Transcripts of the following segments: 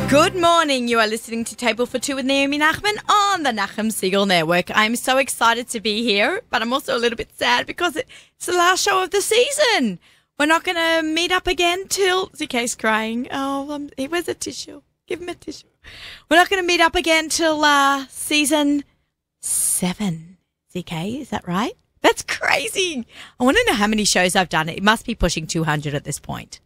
Good morning. You are listening to Table for Two with Naomi Nachman on the Nachum Segal Network. I'm so excited to be here, but I'm also a little bit sad because it's the last show of the season. We're not going to meet up again till... ZK's crying. Oh, where's a tissue? Give him a tissue. We're not going to meet up again till season 7. ZK, is that right? That's crazy. I want to know how many shows I've done. It must be pushing 200 at this point.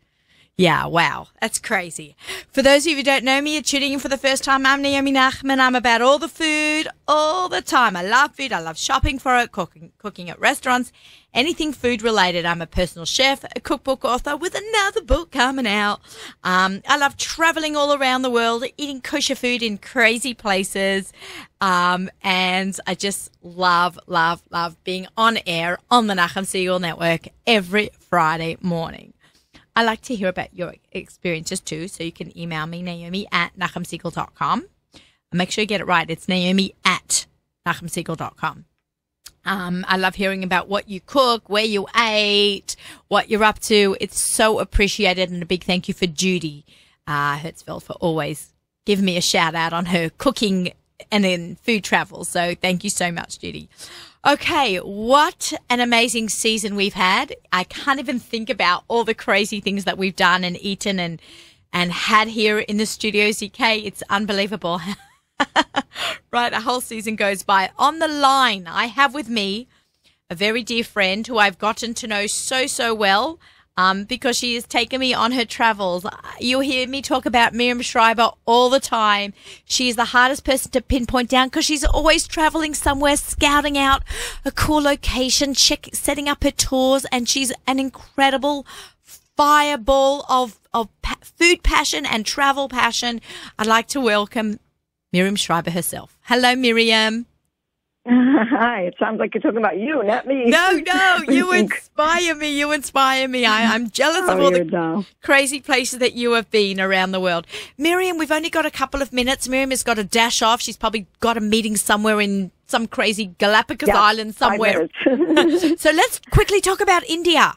Yeah, wow. That's crazy. For those of you who don't know me, you're tuning in for the first time, I'm Naomi Nachman. I'm about all the food, all the time. I love food. I love shopping for it, cooking at restaurants, anything food related. I'm a personal chef, a cookbook author with another book coming out. I love traveling all around the world, eating kosher food in crazy places. And I just love being on air on the Nachum Segal Network every Friday morning. I like to hear about your experiences too, so you can email me, naomi@nachumsegal.com. Make sure you get it right. It's naomi@nachumsegal.com. I love hearing about what you cook, where you ate, what you're up to. It's so appreciated, and a big thank you for Judy Hertzfeld for always giving me a shout out on her cooking and in food travel. So thank you so much, Judy. Okay, what an amazing season we've had. I can't even think about all the crazy things that we've done and eaten and had here in the studio, ZK. It's unbelievable. Right, a whole season goes by. On the line, I have with me a very dear friend who I've gotten to know so well because she has taken me on her travels. You'll hear me talk about Miriam Schrieber all the time. She is the hardest person to pinpoint down because she's always traveling somewhere, scouting out a cool location, setting up her tours, and she's an incredible fireball of food passion and travel passion. I'd like to welcome Miriam Schrieber herself. Hello, Miriam. Hi, it sounds like you're talking about you, not me. No, you inspire me. I'm jealous of all the crazy places that you have been around the world. Miriam, we've only got a couple of minutes. Miriam has got to dash off. She's probably got a meeting somewhere in some crazy Galapagos island somewhere. So let's quickly talk about India.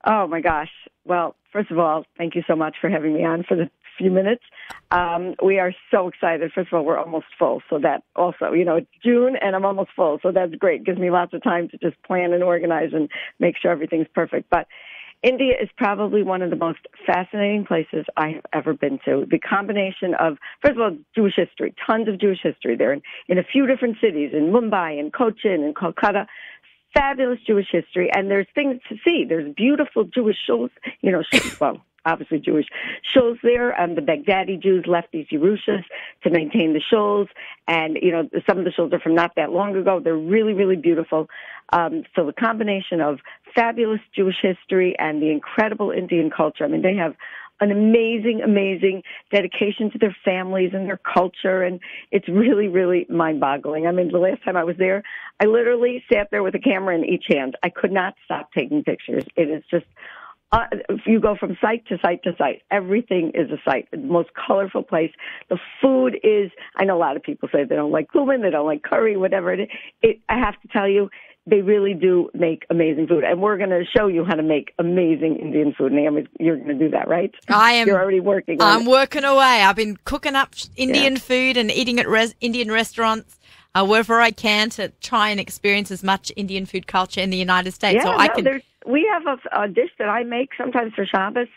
Oh, my gosh. Well, first of all, thank you so much for having me on for the few minutes. We are so excited. First of all, we're almost full. So that also, it's June and I'm almost full. So that's great. Gives me lots of time to just plan and organize and make sure everything's perfect. But India is probably one of the most fascinating places I have ever been to. The combination of, first of all, Jewish history, tons of Jewish history there in a few different cities, in Mumbai and Cochin and Kolkata. Fabulous Jewish history. And there's things to see. There's beautiful Jewish shows, obviously Jewish shows there. The Baghdadi Jews left these Yerushas to maintain the shows. And, some of the shows are from not that long ago. They're really, really beautiful. So the combination of fabulous Jewish history and the incredible Indian culture. I mean, they have an amazing dedication to their families and their culture. And it's really, really mind-boggling. I mean, the last time I was there, I literally sat there with a camera in each hand. I could not stop taking pictures. It is just... you go from site to site to site. Everything is a site. The most colorful place. The food is, I know a lot of people say they don't like cumin, they don't like curry, whatever it is. I have to tell you, they really do make amazing food. And we're going to show you how to make amazing Indian food. Naomi, you're going to do that, right? I am. You're already working on it. I'm working away. I've been cooking up Indian food and eating at Indian restaurants. Wherever I can to try and experience as much Indian food culture in the United States. We have a dish that I make sometimes for Shabbos.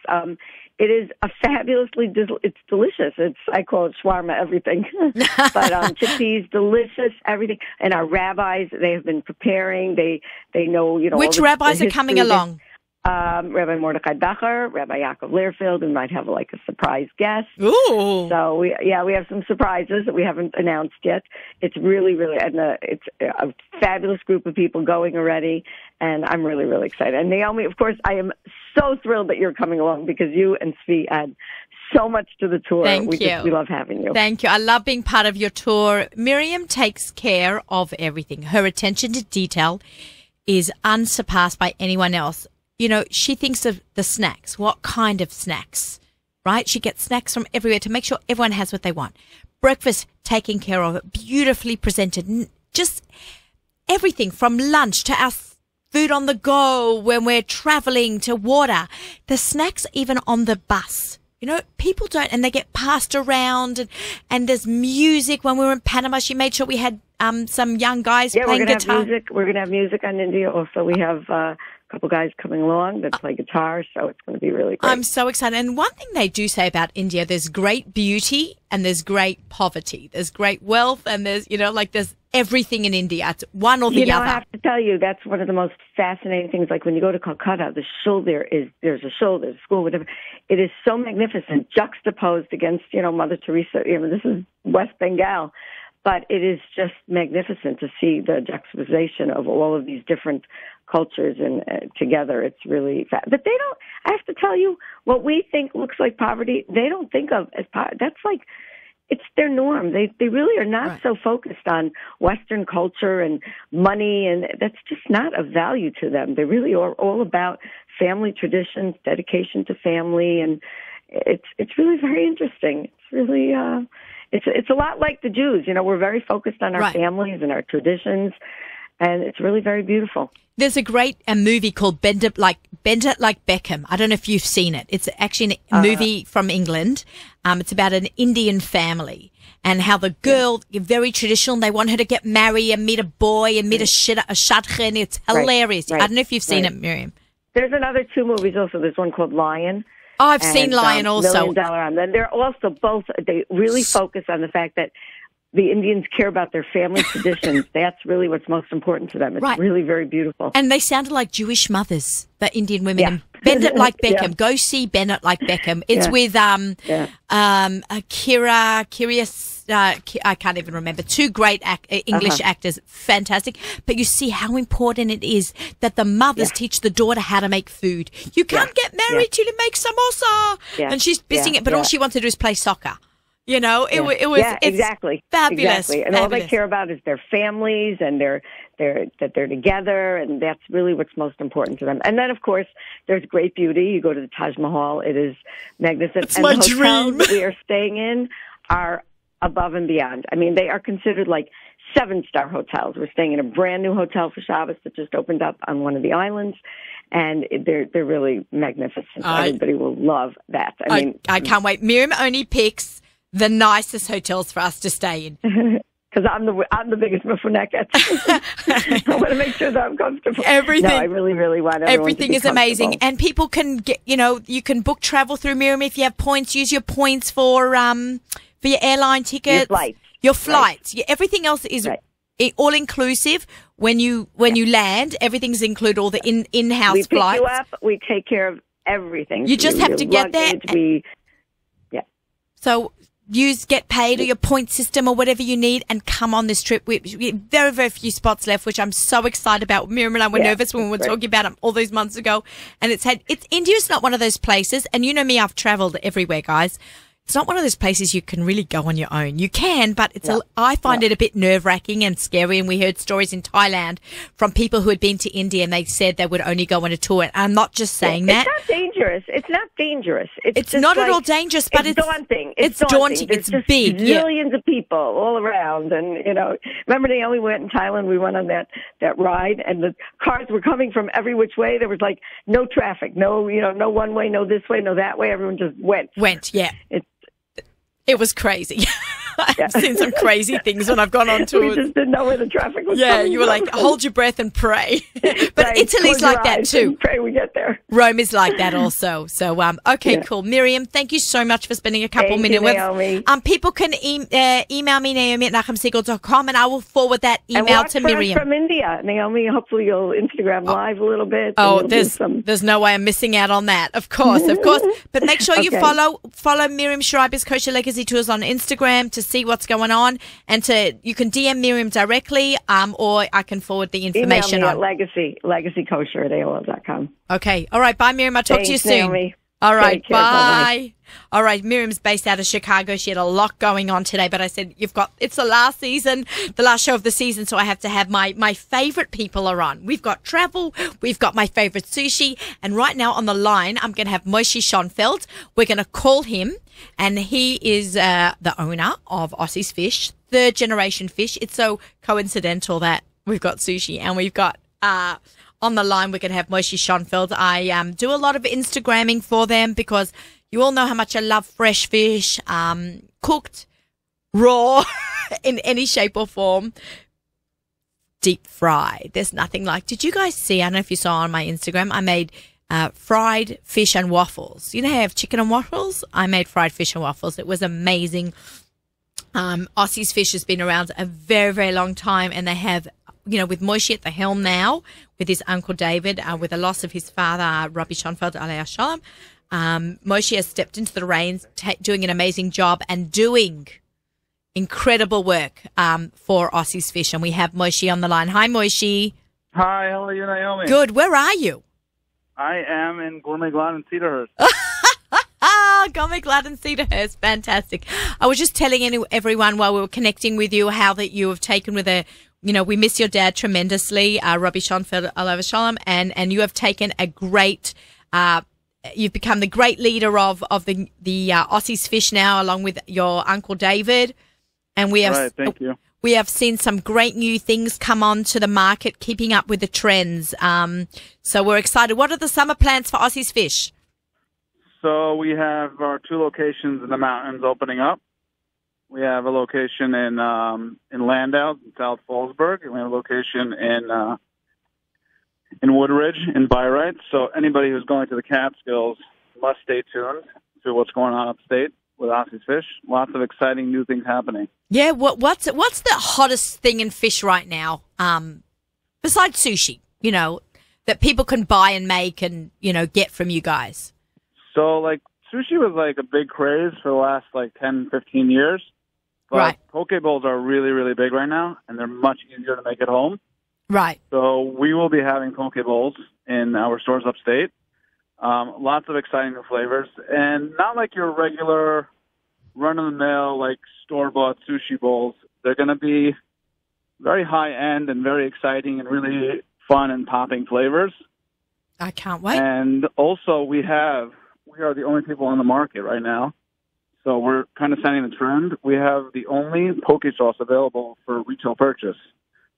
It is a it's delicious. I call it shawarma everything. But chickpeas, delicious, everything. And our rabbis, they have been preparing. They know, Which rabbis are coming along? Rabbi Mordechai Becher, Rabbi Yaakov Learfield, we might have a surprise guest. Ooh. So we have some surprises that we haven't announced yet. It's really, really, it's a fabulous group of people going already, and I'm really, really excited. And Naomi, of course, I am so thrilled that you're coming along because you and Svi add so much to the tour. Thank you. We love having you. Thank you. I love being part of your tour. Miriam takes care of everything. Her attention to detail is unsurpassed by anyone else. She thinks of the snacks. What kind of snacks, right? She gets snacks from everywhere to make sure everyone has what they want. Breakfast taken care of, beautifully presented. Just everything from lunch to our food on the go when we're traveling to water. The snacks even on the bus You know, people don't, and they get passed around, and there's music. When we were in Panama, she made sure we had some young guys playing guitar. We're going to have music on India. Also, we have a couple guys coming along that play guitar, so it's going to be really great. I'm so excited. And one thing they do say about India, there's great beauty and there's great poverty. There's great wealth and there's, you know, like there's everything in India. It's one or the other. I have to tell you, that's one of the most fascinating things. Like when you go to Calcutta, there's a school, whatever. It is so magnificent, juxtaposed against, you know, Mother Teresa. You know, this is West Bengal. But it is just magnificent to see the juxtaposition of all of these different cultures and together. It's really fast. But they don't, I have to tell you, what we think looks like poverty, they don't think of as poverty. That's like, it's their norm. They really are not so focused on Western culture and money, and that's just not of value to them. They really are all about family traditions, dedication to family, and it's really very interesting. It's really, it's a lot like the Jews. You know, we're very focused on our families and our traditions, and it's really very beautiful. There's a great movie called Bend It Like Beckham. I don't know if you've seen it. It's actually a movie from England. It's about an Indian family and how the girl, very traditional, they want her to get married and meet a boy and meet a shadchan. It's hilarious. I don't know if you've seen it, Miriam. There's another 2 movies also. There's one called Lion. Oh, I've seen Lion also. $1 Million Arm. And they're also both, they really focus on the fact that the Indians care about their family traditions. That's really what's most important to them. It's really very beautiful. And they sounded like Jewish mothers, the Indian women. Yeah. Bend It Like Beckham. Go see Bend It Like Beckham. It's with I can't even remember. 2 great English actors. Fantastic. But you see how important it is that the mothers teach the daughter how to make food. You can't get married till you make samosa. Yeah. And she's missing it, but all she wants to do is play soccer. You know, it's exactly fabulous. Exactly. And all they care about is their families and that they're together, and that's really what's most important to them. And then, of course, there's great beauty. You go to the Taj Mahal; it is magnificent. It's my dream. The hotels that we are staying in are above and beyond. I mean, they are considered like 7-star hotels. We're staying in a brand new hotel for Shabbos that just opened up on one of the islands. And they're really magnificent. Everybody will love that. I can't wait. Miriam only picks the nicest hotels for us to stay in. Because I'm the biggest muffuneket. I want to make sure that I'm comfortable. Everything. No, I really, really want everyone Everything to be is amazing. And people can get, you know, you can book travel through Miriam if you have points. Use your points for your airline tickets. Your flights. Yeah, everything else is all inclusive. When you land, everything's included, all the in-house flights. We pick you up. We take care of everything. You just have to get there. So get paid or your point system or whatever you need and come on this trip. We very, very few spots left, which I'm so excited about. Miriam and I were nervous when we were talking about them all those months ago. And India's not one of those places. And you know me, I've traveled everywhere, guys. It's not one of those places you can really go on your own. You can, but I find it a bit nerve-wracking and scary. And we heard stories in Thailand from people who had been to India and they said they would only go on a tour. And I'm not just saying that. It's not dangerous. It's not dangerous. It's not at all dangerous, but it's daunting. It's daunting. It's just big. Millions of people all around. And, you know, remember Naomi went in Thailand? We went on that ride and the cars were coming from every which way. There was like no traffic, no one way, no this way, no that way. Everyone just went. It was crazy. I've seen some crazy things when I've gone on tours. We just didn't know where the traffic was coming. Yeah, you were like, hold your breath and pray. But Italy's like that too. Pray we get there. Rome is like that also. So, okay, cool. Miriam, thank you so much for spending a couple minutes with us. People can email me, Naomi at nachumsegal.com, and I will forward that email to Miriam. From India, Naomi. Hopefully you'll Instagram Live a little bit. Oh, there's no way I'm missing out on that. Of course. But make sure you follow Miriam Schreiber's Kosher Legacy Tours on Instagram to see what's going on, and you can DM Miriam directly, or I can forward the information on legacykosher@aol.com. Okay. All right. Bye, Miriam. I'll talk to you soon. Naomi. All right. Bye. All right. Miriam's based out of Chicago. She had a lot going on today, but I said, it's the last season, the last show of the season, so I have to have my favorite people are on. We've got travel. We've got my favorite sushi. And right now on the line, I'm going to have Moshe Schonfeld. We're going to call him, and he is the owner of Aussie's Fish, 3rd generation fish. It's so coincidental that we've got sushi and we've got on the line, we're going to have Moshe Schonfeld. I do a lot of Instagramming for them because, You all know how much I love fresh fish, cooked, raw, in any shape or form. Deep fry. There's nothing like. Did you guys see? I don't know if you saw on my Instagram. I made fried fish and waffles. You know how I have chicken and waffles? I made fried fish and waffles. It was amazing. Aussie's Fish has been around a very, very long time, and they have, with Moshe at the helm now, with his uncle David, with the loss of his father, Rabbi Schonfeld, alayhi shalom, Moshe has stepped into the reins, doing an amazing job and doing incredible work for Aussie's Fish. And we have Moshe on the line. Hi, Moshe. Hi, how are you, Naomi? Good. Where are you? I am in Gourmet Glad in Cedarhurst. Gourmet Glad in Cedarhurst. Fantastic. I was just telling everyone while we were connecting with you how that you have taken with we miss your dad tremendously, Rabbi Schonfeld, alayhi shalom, and you have taken a great, you've become the great leader of the Aussie's Fish now, along with your uncle David. And we have, right, thank you. We have seen some great new things come onto the market, keeping up with the trends. So we're excited. What are the summer plans for Aussie's Fish? So we have our 2 locations in the mountains opening up. We have a location in Landau, South Fallsburg, and we have a location in Woodridge, in Bayreuth. So anybody who's going to the Catskills must stay tuned to what's going on upstate with Aussie's Fish. Lots of exciting new things happening. Yeah, what's the hottest thing in fish right now? Besides sushi, that people can buy and make and get from you guys. So sushi was a big craze for the last 10, 15 years. But right. Poke bowls are really, really big right now, and they're much easier to make at home. Right. So we will be having poke bowls in our stores upstate. Lots of exciting new flavors, and not like your regular run-of-the-mill, store-bought sushi bowls. They're going to be very high-end and very exciting and really fun and popping flavors. I can't wait. And also we are the only people on the market right now, so we're kind of setting the trend. We have the only poke sauce available for retail purchase,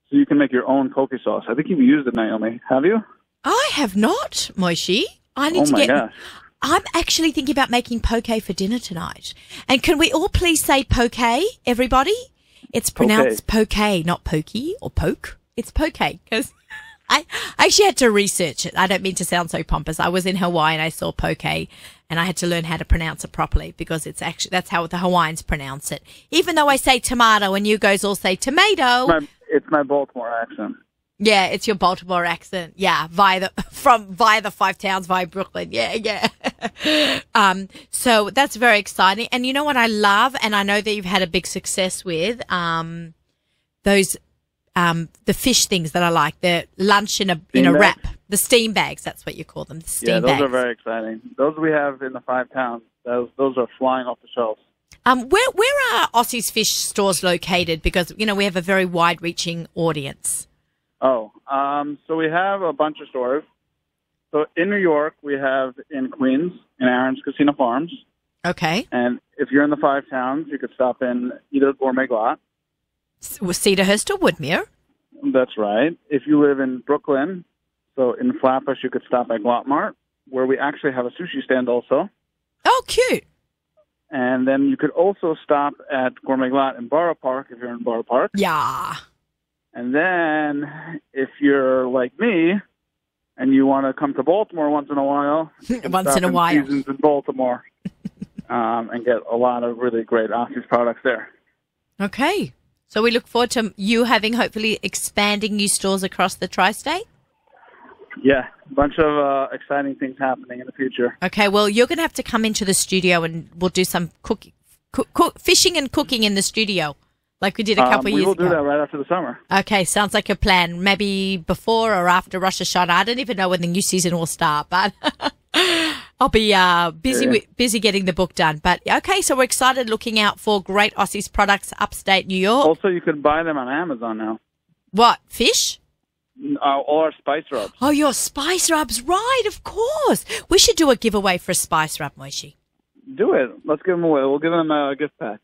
so you can make your own poke sauce. I think you've used it, Naomi. Have you? I have not, Moshe. I need to get. Gosh. I'm actually thinking about making poke for dinner tonight. And can we all please say poke, everybody? It's pronounced poke, not pokey or poke. It's poke, because I actually had to research it. I don't mean to sound so pompous. I was in Hawaii and I saw poke, and I had to learn how to pronounce it properly, because that's how the Hawaiians pronounce it. Even though I say tomato and you guys all say tomato. It's my Baltimore accent. Yeah, it's your Baltimore accent. Yeah, via the 5 towns, via Brooklyn. Yeah. So that's very exciting. And you know what I love, and I know that you've had a big success with those the fish things that I like, the lunch in a wrap, the steam bags. That's what you call them. The steam bags. Yeah, those are very exciting. Those we have in the 5 towns. Those are flying off the shelves. Where are Aussie's Fish stores located? Because we have a very wide-reaching audience. Oh, so we have a bunch of stores. So in New York, we have in Queens, in Aaron's Casino Farms. Okay. And if you're in the 5 towns, you could stop in either Gourmet Glot. Cedarhurst or Woodmere. That's right. If you live in Brooklyn, so in Flatbush, you could stop at Glot Mart, where we actually have a sushi stand also. Oh, cute. And then you could also stop at Gourmet Glot in Borough Park if you're in Borough Park. Yeah. And then, if you're like me, and you want to come to Baltimore once in a while, Seasons in Baltimore, and get a lot of really great Aussie's products there. Okay. So we look forward to you having hopefully expanding new stores across the tri-state? Yeah, a bunch of exciting things happening in the future. Okay, well, you're going to have to come into the studio and we'll do some fishing and cooking in the studio. Like we did a couple years ago. We will do that right after the summer. Okay, sounds like a plan. Maybe before or after Rosh Hashanah. I don't even know when the new season will start, but I'll be busy getting the book done. But okay, so we're excited, looking out for great Aussie's products upstate New York. Also, you can buy them on Amazon now. What, fish? All our spice rubs. Oh, your spice rubs, right, of course. We should do a giveaway for a spice rub, Moshe. Do it. Let's give them away. We'll give them a gift pack.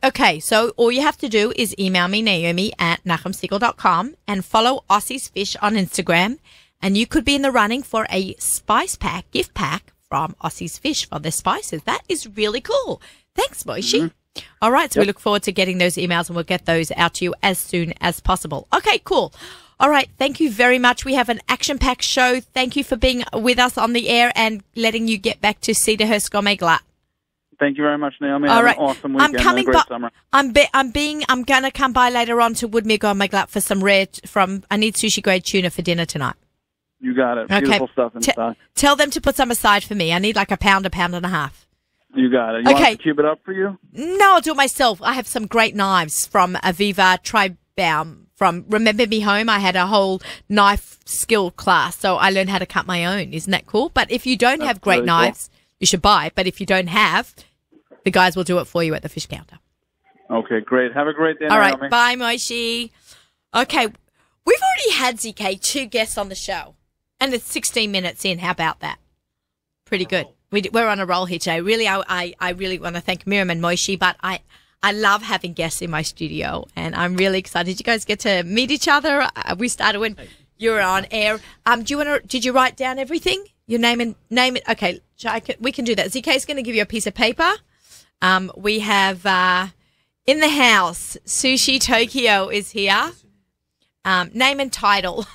Okay, so all you have to do is email me, Naomi@nachumsegal.com, and follow Aussie's Fish on Instagram, and you could be in the running for a spice pack, gift pack, from Aussie's Fish for their spices. That is really cool. Thanks, Moshe. All right, so we look forward to getting those emails, and we'll get those out to you as soon as possible. Okay, cool. All right, thank you very much. We have an action-packed show. Thank you for being with us on the air and letting you get back to Cedarhurst Gourmet Glatt. Thank you very much, Naomi. All Have right. an awesome weekend. I'm coming and a great summer. I'm going to come by later on to Woodmere Gourmet Glatt for some I need sushi-grade tuna for dinner tonight. You got it. Okay. Beautiful stuff inside. Tell them to put some aside for me. I need like a pound and a half. You got it. You want us to cube it up for you? No, I'll do it myself. I have some great knives from Aviva Tribaum. From Remember Me Home, I had a whole knife skill class, so I learned how to cut my own. Isn't that cool? But if you don't have great knives, you should buy. But if you don't have, the guys will do it for you at the fish counter. Okay, great. Have a great day, All right, Naomi. bye, Moshe. Okay, we've already had, ZK, 2 guests on the show, and it's 16 minutes in. How about that? Pretty good. We're on a roll here today. Really, I really want to thank Miriam and Moshe, but I love having guests in my studio, and I'm really excited. You guys get to meet each other. We started when you were on air. Did you write down everything? Your name it. Okay, we can do that. ZK's going to give you a piece of paper. We have in the house, Sushi Tokyo is here. Name and title.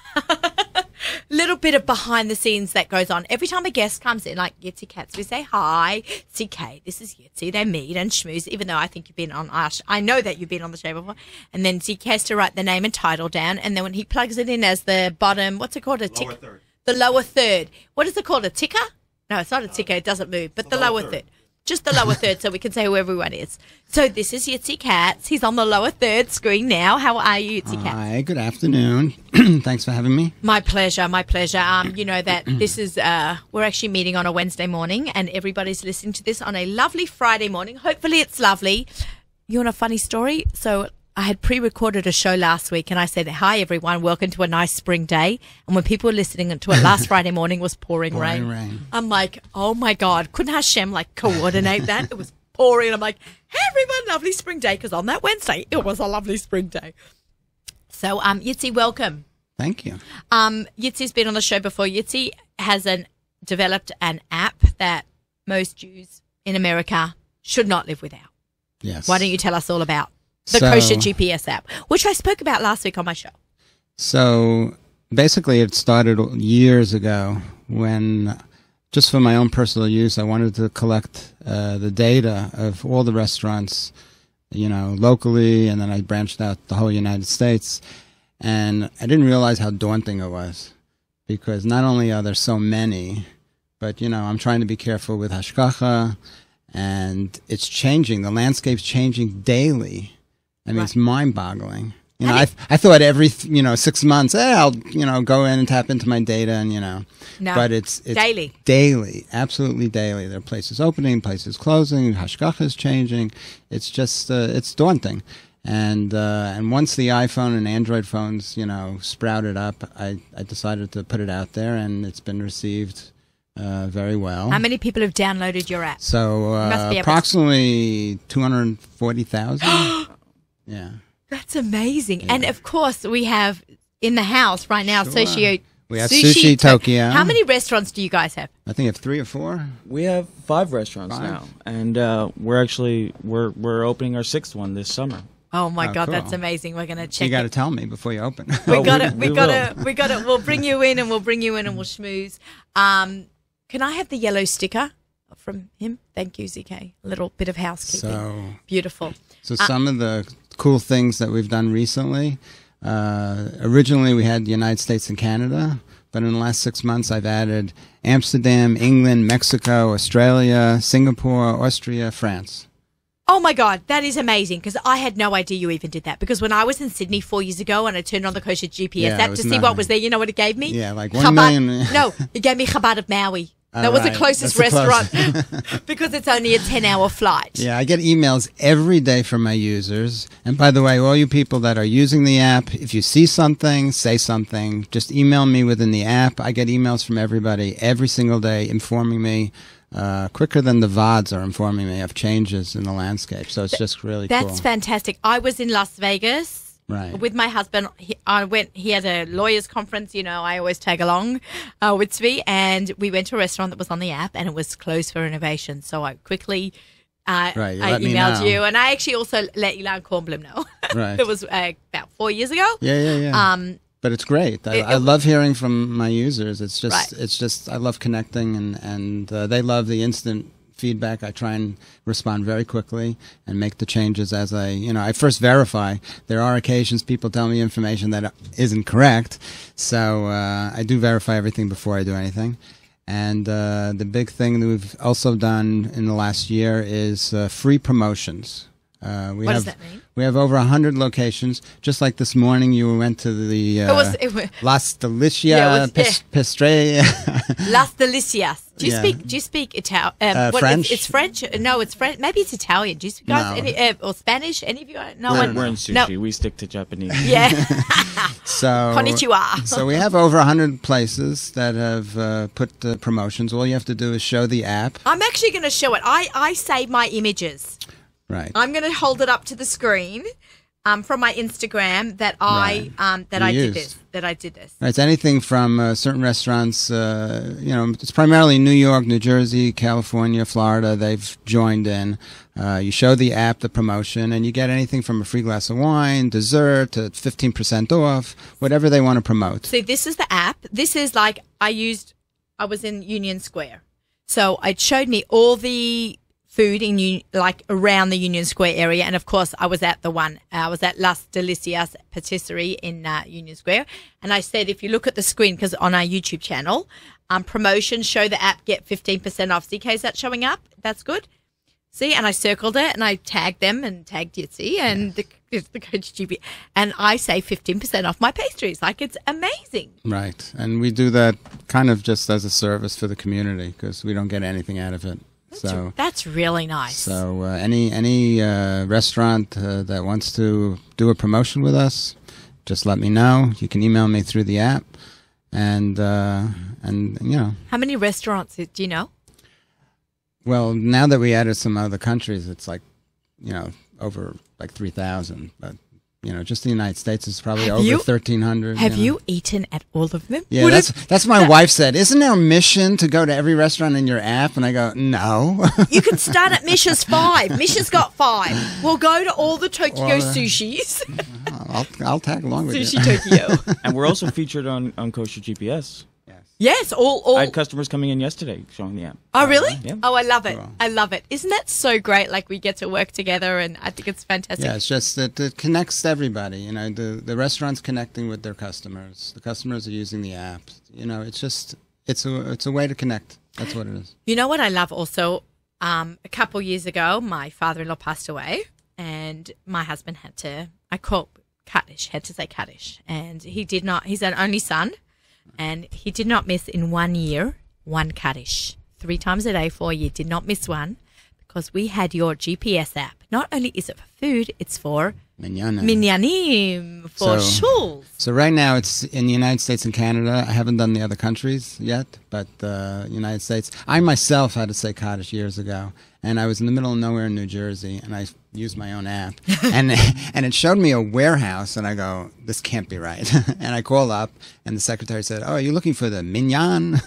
Little bit of behind the scenes that goes on every time a guest comes in, like Yitzi Cats. We say hi, CK. This is Yitzi. They meet and schmooze. Even though I think you've been on I know that you've been on the show before. And then ZK has to write the name and title down, and then when he plugs it in as the bottom, what's it called? A tick. The lower third. What is it called? A ticker? No, it's not a ticker. It doesn't move. But the lower third. Just the lower third, so we can say who everyone is. So this is Yitzi Katz. He's on the lower third screen now. How are you, Yitzi Katz? Hi, good afternoon. Thanks for having me. My pleasure, my pleasure. You know that this is, we're actually meeting on a Wednesday morning, and everybody's listening to this on a lovely Friday morning. Hopefully it's lovely. You want a funny story? So I had pre-recorded a show last week, and I said, hi, everyone, welcome to a nice spring day. And when people were listening to it last Friday morning, it was pouring rain. I'm like, oh, my God, couldn't Hashem, coordinate that? It was pouring. And I'm like, hey, everyone, lovely spring day, because on that Wednesday, it was a lovely spring day. So, Yitzi, welcome. Thank you. Yitzi's been on the show before. Yitzi has developed an app that most Jews in America should not live without. Yes. Why don't you tell us all about the Kosher GPS app, which I spoke about last week on my show? So basically it started years ago when, just for my own personal use, I wanted to collect the data of all the restaurants, locally, and then I branched out the whole United States. And I didn't realize how daunting it was, because not only are there so many, but, I'm trying to be careful with hashgacha, and it's changing. The landscape's changing daily. I mean, It's mind-boggling. I thought every 6 months, I'll go in and tap into my data, and No, but it's daily, absolutely daily. There are places opening, places closing. Hashgacha is changing. It's just it's daunting. And once the iPhone and Android phones sprouted up, I decided to put it out there, and it's been received very well. How many people have downloaded your app? So approximately 240,000. Yeah. That's amazing. Yeah. And, of course, we have in the house right now, we have Sushi Tokyo. How many restaurants do you guys have? I think you have 3 or 4. We have 5 restaurants now. And we're opening our 6th one this summer. Oh, my God, cool. That's amazing. We're going to check You got to tell me before you open. We got it. We'll bring you in, and we'll schmooze. Can I have the yellow sticker from him? Thank you, ZK. A little bit of housekeeping. Beautiful. So some of the cool things that we've done recently, originally we had the United States and Canada, but in the last 6 months I've added Amsterdam, England, Mexico, Australia, Singapore, Austria, France. Oh, my God, that is amazing, because I had no idea you even did that. Because when I was in Sydney 4 years ago and I turned on the Kosher GPS app to see what was there, you know what it gave me? Yeah, like 1 million. No, it gave me Chabad of Maui. That was the closest restaurant because it's only a 10-hour flight. Yeah, I get emails every day from my users. And by the way, all you people that are using the app, if you see something, say something. Just email me within the app. I get emails from everybody every single day informing me. Quicker than the VODs are informing me of changes in the landscape. So it's just really cool. That's fantastic. I was in Las Vegas Right. with my husband. He had a lawyers conference. You know, I always tag along with Svi, and we went to a restaurant that was on the app, and it was closed for renovation. So I quickly. I emailed you, and I actually also let Ilan Kornblum know. Right. It was about 4 years ago. Yeah. But it's great. I love hearing from my users. It's just I love connecting, and they love the instant feedback. I try and respond very quickly and make the changes as I first verify. There are occasions people tell me information that isn't correct, so I do verify everything before I do anything. And the big thing that we've also done in the last year is free promotions. What does that mean? We have over 100 locations. Just like this morning, you went to the Las Delicias Pestre. Las Delicias. Do you speak Italian? French? It's French. No, it's French. Maybe it's Italian. Do you speak guys or Spanish? Any of you? No, we're in sushi. No. We stick to Japanese. Yeah. So konnichiwa. So we have over 100 places that have put promotions. All you have to do is show the app. I'm actually going to show it. I save my images. Right. I'm going to hold it up to the screen from my Instagram that I did this. Right. It's anything from certain restaurants. It's primarily New York, New Jersey, California, Florida. They've joined in. You show the app, the promotion, and you get anything from a free glass of wine, dessert, to 15% off, whatever they want to promote. See, this is the app. This is like I was in Union Square, so it showed me all the food in around the Union Square area, and of course I was at Las Delicias Patisserie in Union Square, and I said if you look at the screen, because on our YouTube channel, promotions, show the app, get 15% off. See, is that showing up? That's good. See, and I circled it and I tagged them and tagged Yitzi and the Coach GB, and I say 15% off my pastries. Like, it's amazing. Right, and we do that kind of just as a service for the community because we don't get anything out of it. That's really nice. So any restaurant that wants to do a promotion with us, just let me know. You can email me through the app, and How many restaurants do you know? Well, now that we added some other countries, it's like over like 3,000. But just the United States is probably over 1,300. Have you eaten at all of them? Yeah, that's my wife said. Isn't our mission to go to every restaurant in your app? And I go, no. You can start at Misha's 5. Misha's got 5. We'll go to all the Tokyo sushis. I'll tag along with you. Sushi Tokyo. And we're also featured on Kosher GPS. Yes, all. I had customers coming in yesterday showing the app. Oh, really? Yeah. Oh, I love it. Cool. I love it. Isn't that so great? Like, we get to work together, and I think it's fantastic. Yeah, it's just that it connects everybody. The restaurant's connecting with their customers. The customers are using the app. It's a way to connect. That's what it is. You know what I love also? A couple years ago, my father-in-law passed away, and my husband had to say Kaddish, and he did not. He's an only son. And he did not miss in 1 year one Kaddish. 3 times a day for a year. Did not miss one because we had your GPS app. Not only is it for food, it's for minyanim, for shuls. So right now it's in the United States and Canada. I haven't done the other countries yet, but United States. I myself had to say Kaddish years ago, and I was in the middle of nowhere in New Jersey, and I used my own app, and it showed me a warehouse, and I go, this can't be right. And I call up, and the secretary said, oh, are you looking for the minyan?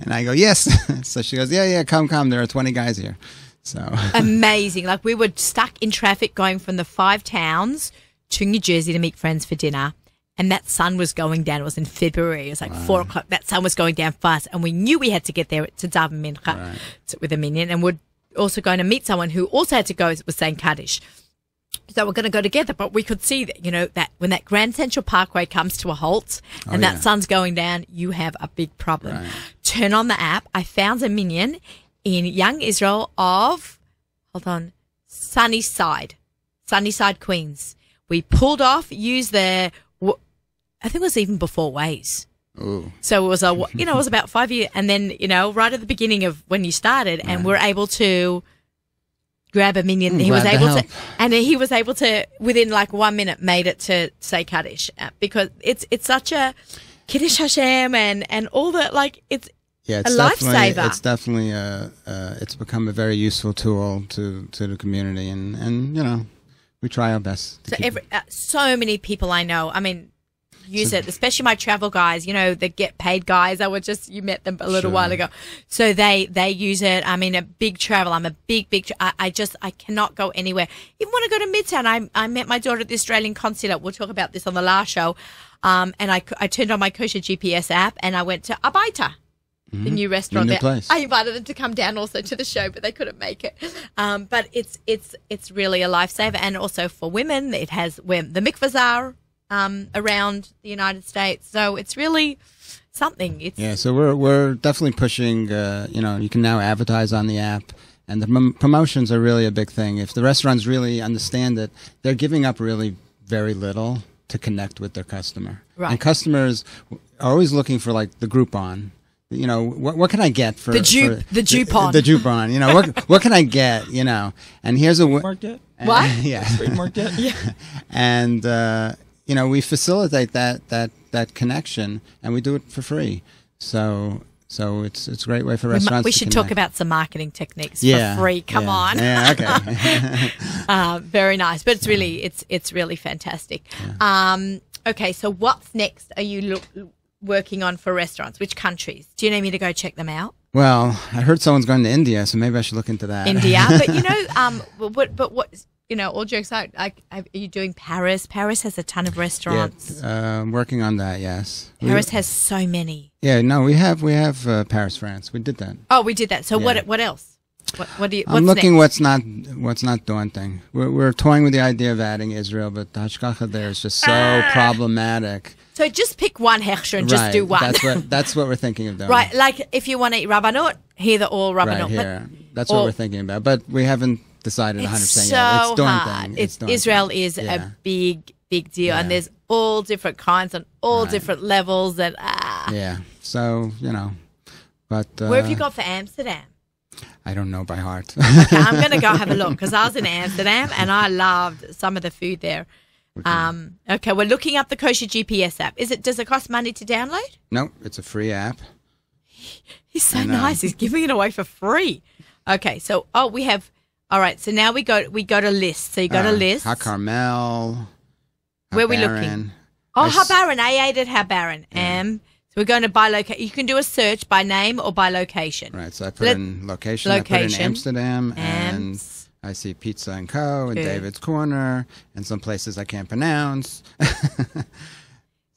And I go, yes. So she goes, yeah, come. There are 20 guys here. So amazing. Like, we were stuck in traffic going from the 5 towns to New Jersey to meet friends for dinner. And that sun was going down. It was in February. It was like 4 o'clock. That sun was going down fast. And we knew we had to get there to Daven Mincha with a minyan. And we're also going to meet someone who also had to go, was saying Kaddish. So we're going to go together. But we could see that, that when that Grand Central Parkway comes to a halt and that sun's going down, you have a big problem. Right. Turn on the app. I found a minyan in Young Israel of, Sunnyside, Queens. We pulled off, used I think it was even before Waze. Ooh. So it was it was about 5 years, and then right at the beginning of when you started, and we're able to grab a minyan. He was able to within like 1 minute made it to say Kaddish because it's such a Kiddush Hashem and all that, like it's. Yeah, it's a lifesaver. It's definitely it's become a very useful tool to the community, and we try our best. So so many people I know, I mean, use it, especially my travel guys, you know, the get paid guys. You met them a little while ago. So they use it. I mean, a big travel. I'm a big, I cannot go anywhere. Even when I go to Midtown, I met my daughter at the Australian consulate. We'll talk about this on the last show. And I turned on my Kosher GPS app and I went to Abaita, the new restaurant there. Place. I invited them to come down also to the show, but they couldn't make it. But it's really a lifesaver. And also for women, it has where the mikvahs are. Around the United States, so it's really something. So we're definitely pushing. You can now advertise on the app, and the promotions are really a big thing. If the restaurants really understand it, they're giving up really very little to connect with their customer. Right. And customers are always looking for like the Groupon. You know, what can I get for the Groupon? The Groupon. You know, what can I get? You know, and here's Market. What? Yeah. Street market. Yeah. And we facilitate that connection, and we do it for free. So it's a great way for restaurants. We should talk about some marketing techniques for free. Come on. Yeah. Okay. Very nice, but it's really fantastic. Yeah. Okay, so what's next? Are you working on for restaurants? Which countries? Do you need me to go check them out? Well, I heard someone's going to India, so maybe I should look into that. India, but you know, what? You know, all jokes aside, are you doing Paris? Paris has a ton of restaurants. Yeah, working on that, yes. Paris has so many. Yeah, no, we have Paris, France. We did that. Oh, we did that. So what else? What's I'm looking next? what's not daunting. We're toying with the idea of adding Israel, but the hashgacha there is just so problematic. So just pick one hechsher and just do one. That's what we're thinking of doing. Right, like if you want to eat rabbanut, here they're all rabbanut. Right here. That's what we're thinking about, but we haven't decided 100% yet. It's daunting. Hard. It's daunting. Israel is a big deal, and there's all different kinds and all different levels. And yeah, so but where have you got for Amsterdam? I don't know by heart. Okay, I'm going to go have a look because I was in Amsterdam and I loved some of the food there. Okay, we're looking up the Kosher GPS app. Does it cost money to download? No, it's a free app. He's so nice. He's giving it away for free. Okay, so we have. All right, so now we go to lists. So you go to lists. HaCarmel. Where are we looking? HaBaron. I ate at HaBaron. So we're going to by location. You can do a search by name or by location. Right, so I put in location. I put in Amsterdam. And I see Pizza and Co. and David's Corner and some places I can't pronounce.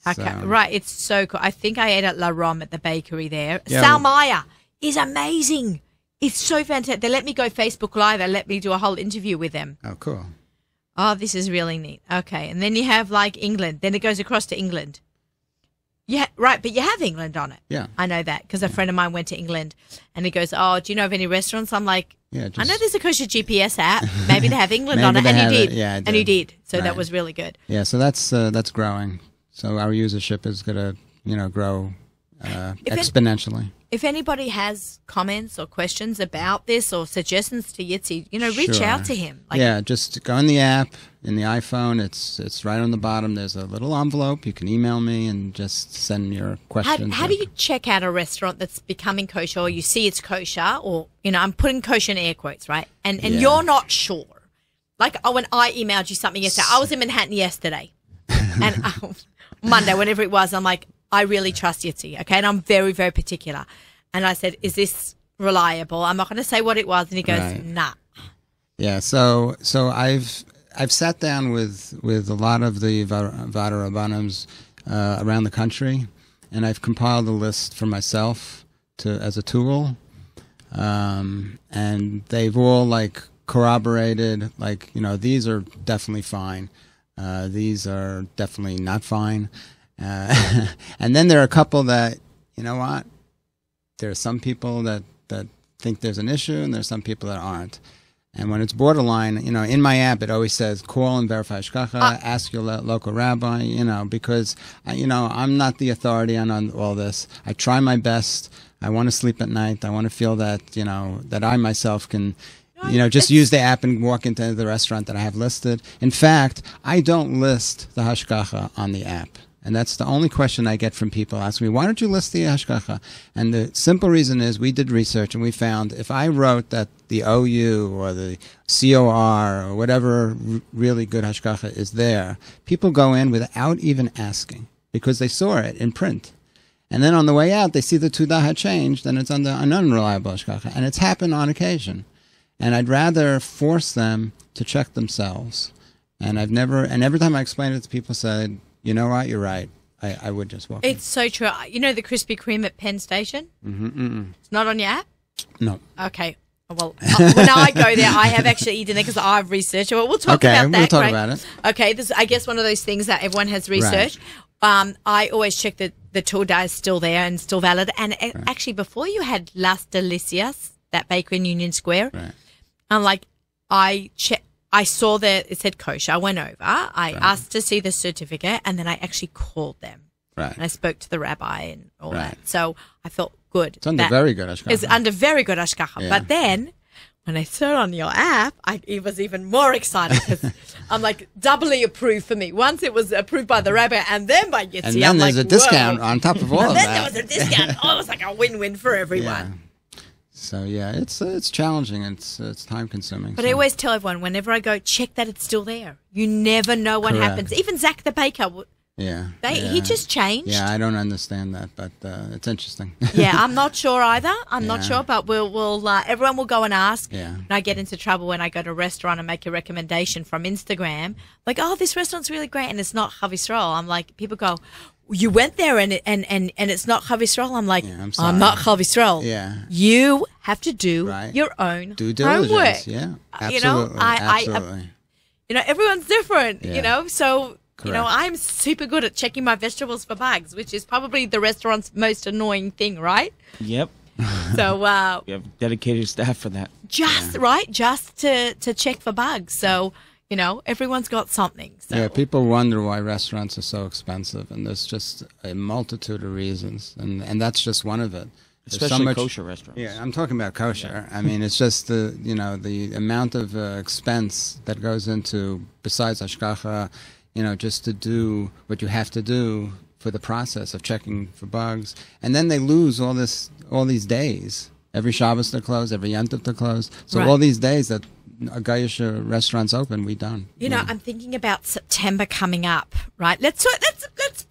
Okay, right. It's so cool. I think I ate at La Rome at the bakery there. Salmaya is amazing. It's so fantastic. They let me go Facebook Live. They let me do a whole interview with them. Oh, cool. Oh, this is really neat. Okay, and then you have like England. Then it goes across to England. Yeah, right, but you have England on it. Yeah. I know that because a friend of mine went to England and he goes, oh, do you know of any restaurants? I'm like, I know there's a Kosher GPS app. Maybe they have England on it. And you did. Yeah, I did. And you did. So that was really good. Yeah, so that's growing. So our usership is going to, grow exponentially. If anybody has comments or questions about this or suggestions to Yitzi, reach out to him. Just go in the app, in the iPhone. It's right on the bottom. There's a little envelope. You can email me and just send your questions. How do you check out a restaurant that's becoming kosher or you see it's kosher or, I'm putting kosher in air quotes, right? And you're not sure. Like when I emailed you something yesterday, I was in Manhattan yesterday and Monday, whenever it was, I'm like, I really trust Yitzi, okay? And I'm very, very particular. And I said, is this reliable? I'm not going to say what it was. And he goes, nah. Yeah, so I've sat down with a lot of the Vada Rabbanams around the country, and I've compiled a list for myself as a tool. And they've all, corroborated, these are definitely fine. These are definitely not fine. And then there are a couple that, what? There are some people that think there's an issue, and there's some people that aren't. And when it's borderline, in my app, it always says, call and verify shkacha, ask your local rabbi, because, I'm not the authority on all this. I try my best. I want to sleep at night. I want to feel that, that I myself can, just use the app and walk into the restaurant that I have listed. In fact, I don't list the hashgacha on the app. And that's the only question I get from people asking me, why don't you list the hashgacha? And the simple reason is we did research and we found if I wrote that the OU or the COR or whatever really good hashgacha is there, people go in without even asking because they saw it in print. And then on the way out, they see the Tudah had changed and it's under an unreliable hashgacha. And it's happened on occasion. And I'd rather force them to check themselves. And every time I explain it to people, said, you know what, you're right. I would just walk in. It's so true. You know the Krispy Kreme at Penn Station? It's not on your app? No. Okay. Well, when I go there, I have actually eaten there because I've researched it. Well, we'll talk about that. We'll talk about it. Okay. This is, I guess, one of those things that everyone has researched. Right. I always check that the Tudah is still there and still valid. And actually, before you had Las Delicias, that bakery in Union Square, I'm like, I saw that it said kosher. I went over. I asked to see the certificate, and then I actually called them. Right. And I spoke to the rabbi and all that. So I felt good. It's under very good hashgacha. It's under very good hashgacha. Yeah. But then when I saw it on your app, it was even more excited because I'm like doubly approved for me. Once it was approved by the rabbi and then by Yitzi. And then there's a discount on top of all of that. And then there was a discount. Oh, it was like a win-win for everyone. Yeah. So it's challenging. It's time consuming. But I always tell everyone whenever I go, check that it's still there. You never know what happens. Even Zach the baker, he just changed. Yeah, I don't understand that, but it's interesting. Yeah, I'm not sure either. I'm not sure, but we'll everyone will go and ask. Yeah. And I get into trouble when I go to a restaurant and make a recommendation from Instagram, like, oh, this restaurant's really great, and it's not Chav Yisrael. I'm like, people go, you went there and it's not Chav Yisrael. I'm like, I'm not Chav Yisrael. Yeah. You have to do your own due diligence. Homework. Yeah, absolutely. Absolutely. Everyone's different. Yeah. So. Correct. I'm super good at checking my vegetables for bugs, which is probably the restaurant's most annoying thing, right? Yep. So we have dedicated staff for that. Just to check for bugs. So everyone's got something. So. Yeah, people wonder why restaurants are so expensive, and there's just a multitude of reasons, and that's just one of it. Especially kosher restaurants. Yeah, I'm talking about kosher. Yeah. I mean, it's just the amount of expense that goes into besides hashgacha. Just to do what you have to do for the process of checking for bugs. And then they lose all these days. Every Shabbos they're closed, every Yom Tov they're closed. So all these days that a Goyish restaurant's open, we done. I'm thinking about September coming up, right? Let's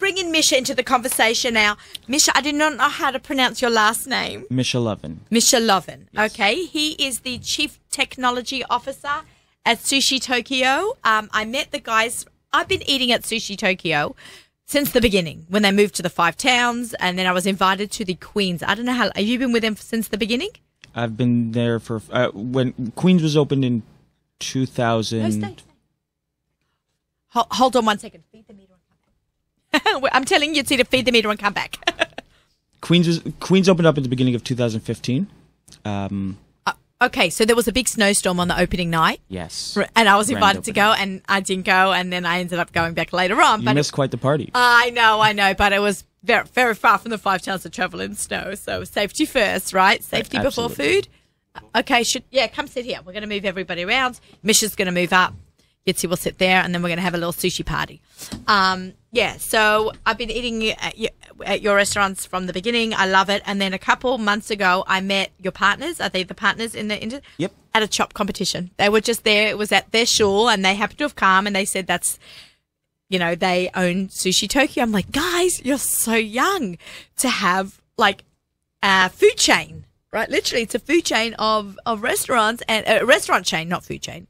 bring in Misha into the conversation now. Misha, I do not know how to pronounce your last name. Misha Lovin. Misha Lovin. Yes. Okay. He is the Chief Technology Officer at Sushi Tokyo. I met the guys. I've been eating at Sushi Tokyo since the beginning, when they moved to the 5 towns, and then I was invited to the Queens. I don't know have you been with them since the beginning? I've been there for when Queens was opened in 2000. No, stay. Hold on one second. Feed the meter and come back. I'm telling you to feed the meter and come back. Queens opened up at the beginning of 2015. Okay, so there was a big snowstorm on the opening night. Yes. And I was invited to go, and I didn't go, and then I ended up going back later on. You missed quite the party. I know, but it was very, very far from the 5 towns to travel in snow, so safety first, right? Safety before food. Okay, come sit here. We're going to move everybody around. Misha's going to move up. Yitzi will sit there, and then we're going to have a little sushi party. So I've been eating at your restaurants from the beginning. I love it. And then a couple months ago, I met your partners. Are they the partners in the Yep. At a chop competition. They were just there. It was at their shul, and they happened to have come, and they said that's, they own Sushi Tokyo. I'm like, guys, you're so young to have like a food chain, right? Literally, it's a food chain of restaurants, and a restaurant chain, not food chain.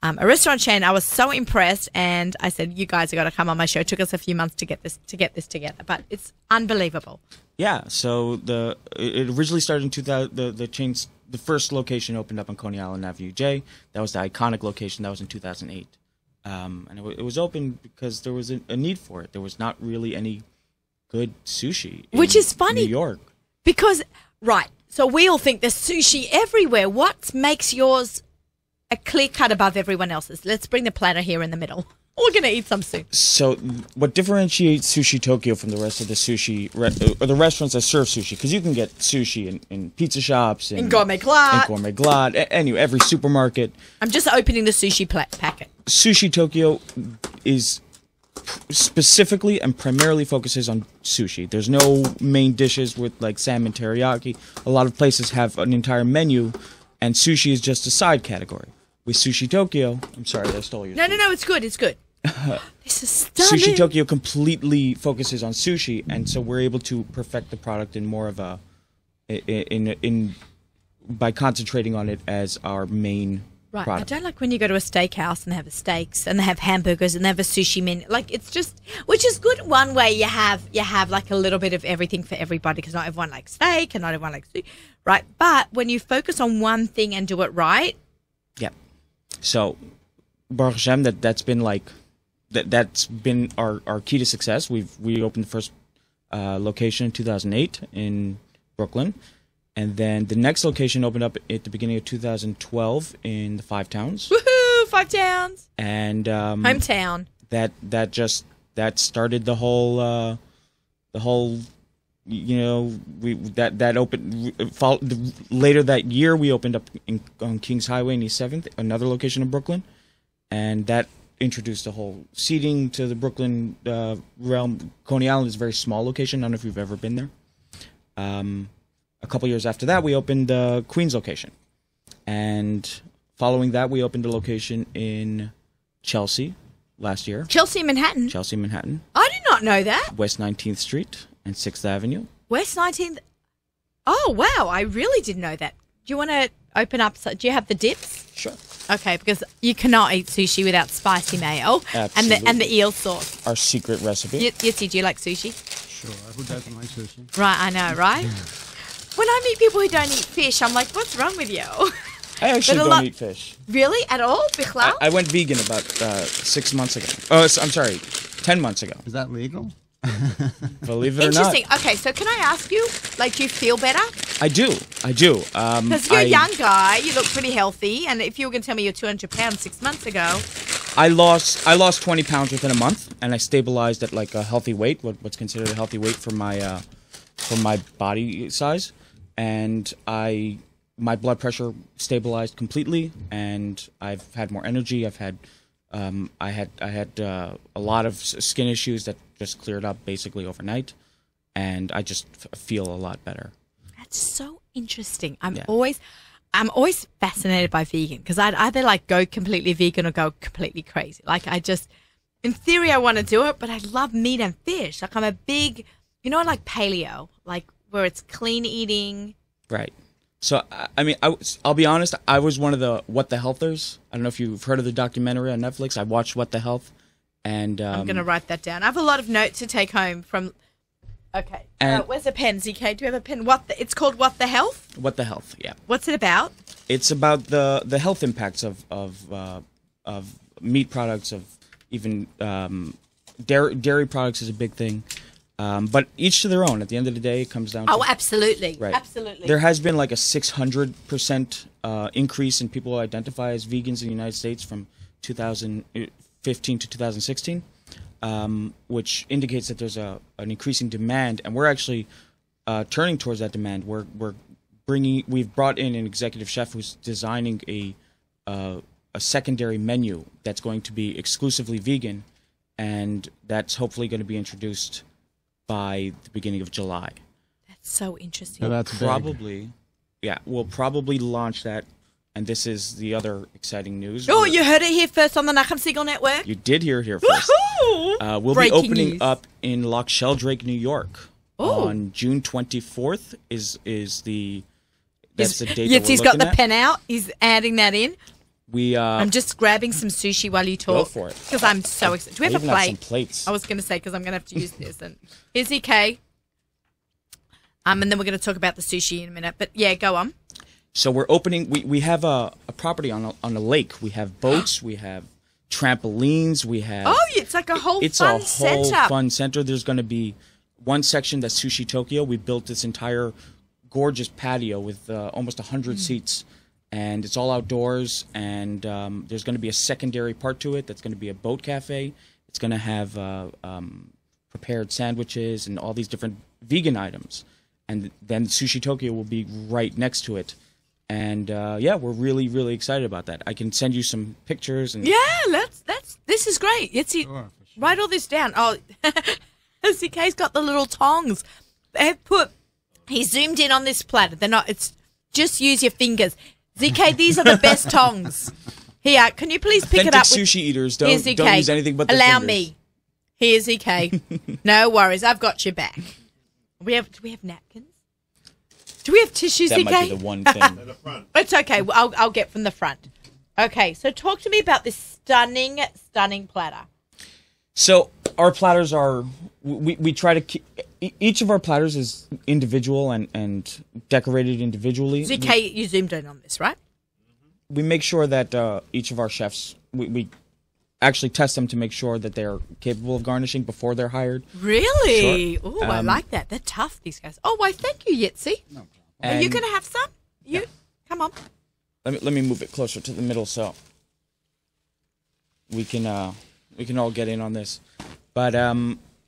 A restaurant chain. I was so impressed, and I said, "You guys have got to come on my show." It took us a few months to get this together, but it's unbelievable. Yeah. So it originally started in 2000. The chain's the first location opened up on Coney Island Avenue J. That was the iconic location. That was in 2008, and it was open because there was a need for it. There was not really any good sushi, which is funny, New York, because So we all think there's sushi everywhere. What makes yours a clear cut above everyone else's? Let's bring the platter here in the middle. We're going to eat some soon. So what differentiates Sushi Tokyo from the rest of the sushi, or the restaurants that serve sushi, because you can get sushi in pizza shops. In Gourmet Glatt. Anyway, every supermarket. I'm just opening the sushi packet. Sushi Tokyo is specifically and primarily focuses on sushi. There's no main dishes with like salmon teriyaki. A lot of places have an entire menu, and sushi is just a side category. With Sushi Tokyo, I'm sorry, I stole your. No, it's good. It's good. This is stunning. Sushi Tokyo completely focuses on sushi, and so we're able to perfect the product in more of a, by concentrating on it as our main Right, product. I don't like when you go to a steakhouse and they have a steaks and they have hamburgers and they have a sushi menu. Like, it's just, which is good. One way you have like a little bit of everything for everybody, because not everyone likes steak and not everyone likes sushi, right? But when you focus on one thing and do it right. Yeah. So, Baruch Hashem, that's been like, that's been our key to success. We opened the first location in 2008 in Brooklyn. And then the next location opened up at the beginning of 2012 in the Five Towns. Woohoo! 5 Towns. And hometown. That started the whole you know, that opened later that year. We opened up on Kings Highway in East 7th, another location in Brooklyn, and that introduced the whole seating to the Brooklyn realm. Coney Island is a very small location. I don't know if you've ever been there. A couple years after that, we opened the Queens location. And following that, we opened a location in Chelsea last year. Chelsea, Manhattan. I did not know that. West 19th Street and 6th Avenue. West 19th. Oh, wow. I really didn't know that. Do you want to open up? Do you have the dips? Sure. Okay, because you cannot eat sushi without spicy mayo. Absolutely. and the eel sauce. Our secret recipe. Yitzi, do you like sushi? Sure. Who doesn't like sushi? Right, I know, right? When I meet people who don't eat fish, I'm like, what's wrong with you? I actually don't eat fish. Really? At all? Bichlal? I went vegan about 6 months ago. Oh, I'm sorry, 10 months ago. Is that legal? Believe it or not. Interesting. Okay, so can I ask you, like, do you feel better? I do. Because you're a young guy, you look pretty healthy, and if you were going to tell me you're 200 pounds 6 months ago... I lost 20 pounds within a month, and I stabilized at, like, a healthy weight, what's considered a healthy weight for my body size. And my blood pressure stabilized completely, and I've had more energy. I've had I had a lot of skin issues that just cleared up basically overnight, and I just feel a lot better. That's so interesting. I'm always fascinated by vegan, because I'd either like go completely vegan or go completely crazy. Like, in theory I want to do it, but I love meat and fish. Like, I'm a big, like paleo, like where it's clean eating. Right. So, I mean, I'll be honest, I was one of the What the Healthers. I don't know if you've heard of the documentary on Netflix. I watched What the Health, and... I'm going to write that down. I have a lot of notes to take home from... Okay. Where's a pen, ZK? Do you have a pen? It's called What the Health? What the Health, yeah. What's it about? It's about the health impacts of meat products, of even dairy products is a big thing. But each to their own. At the end of the day, it comes down to... Oh, absolutely. Right. Absolutely. There has been like a 600% increase in people who identify as vegans in the United States from 2015 to 2016, which indicates that there's an increasing demand, and we're actually turning towards that demand. We've brought in an executive chef who's designing a secondary menu that's going to be exclusively vegan, and that's hopefully going to be introduced by the beginning of July. That's so interesting. So that's probably, we'll probably launch that, and this is the other exciting news. Oh, you heard it here first on the Nachman Siegel Network. You did hear it here first. Woohoo! We'll Breaking be opening news. up in Loch Sheldrake, New York, on June 24th. That's the date that we're Yitzi's got the looking at. pen out. He's adding that in. I'm just grabbing some sushi while you talk. Go for it. Because I'm so excited. Do we have a even plate? have some plates. I was going to say, because I'm going to have to use this. And here's EK. And then we're going to talk about the sushi in a minute. But yeah, go on. So we're opening. We have a property on a lake. We have boats. We have trampolines. We have. Oh, it's like a whole fun center. Fun center. There's going to be one section that's Sushi Tokyo. We built this entire gorgeous patio with almost 100 seats, and it's all outdoors. And there's going to be a secondary part to it that's going to be a boat cafe. It's going to have prepared sandwiches and all these different vegan items. And then Sushi Tokyo will be right next to it. And we're really, really excited about that. I can send you some pictures. And Yeah, this is great. Yitzi, Sure, for Write all this down. Oh, ZK's got the little tongs. He zoomed in on this platter. They're not, it's just use your fingers. ZK, these are the best tongs. Here, can you please pick it up? Sushi eaters don't use anything but their Allow fingers. me. Here's ZK. No worries, I've got your back. Do we have napkins? Do we have tissues, That ZK? might be the one thing. It's okay. I'll get from the front. Okay, so talk to me about this stunning, stunning platter. So our platters are, we try to keep, each of our platters is individual and decorated individually. ZK, you zoomed in on this, right? We make sure that each of our chefs, we actually test them to make sure that they're capable of garnishing before they're hired. Really? Sure. Oh, I like that. They're tough, these guys. Oh, why, thank you, Yitzi. No problem. Are you going to have some? Come on. Let me move it closer to the middle so we can all get in on this. But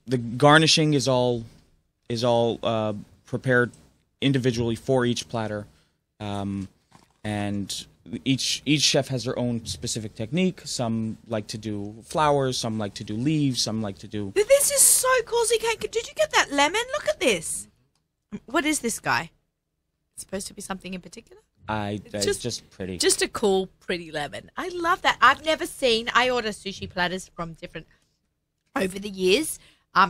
the garnishing is all prepared individually for each platter, and each chef has their own specific technique. Some like to do flowers, some like to do leaves, some like to do. This is so cool, ZK. Did you get that lemon? Look at this. What is this guy? It's supposed to be something in particular? It's just pretty. Just a cool, pretty lemon. I love that. I've never seen. I order sushi platters from different over the years.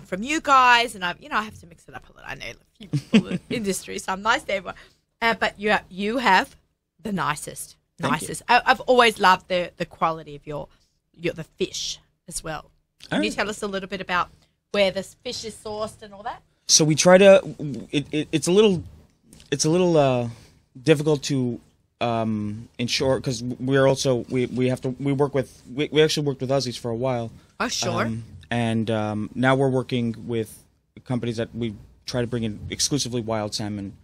From you guys, and I have to mix it up a little. I know a few people in the industry, so I'm nice to everyone. But you have the nicest. I've always loved the quality of your the fish as well. Can you tell us a little bit about where this fish is sourced and all that? So we try to. It's a little difficult to ensure because we actually worked with Aussies for a while. Oh, sure. And now we're working with companies that we try to bring in exclusively wild salmon,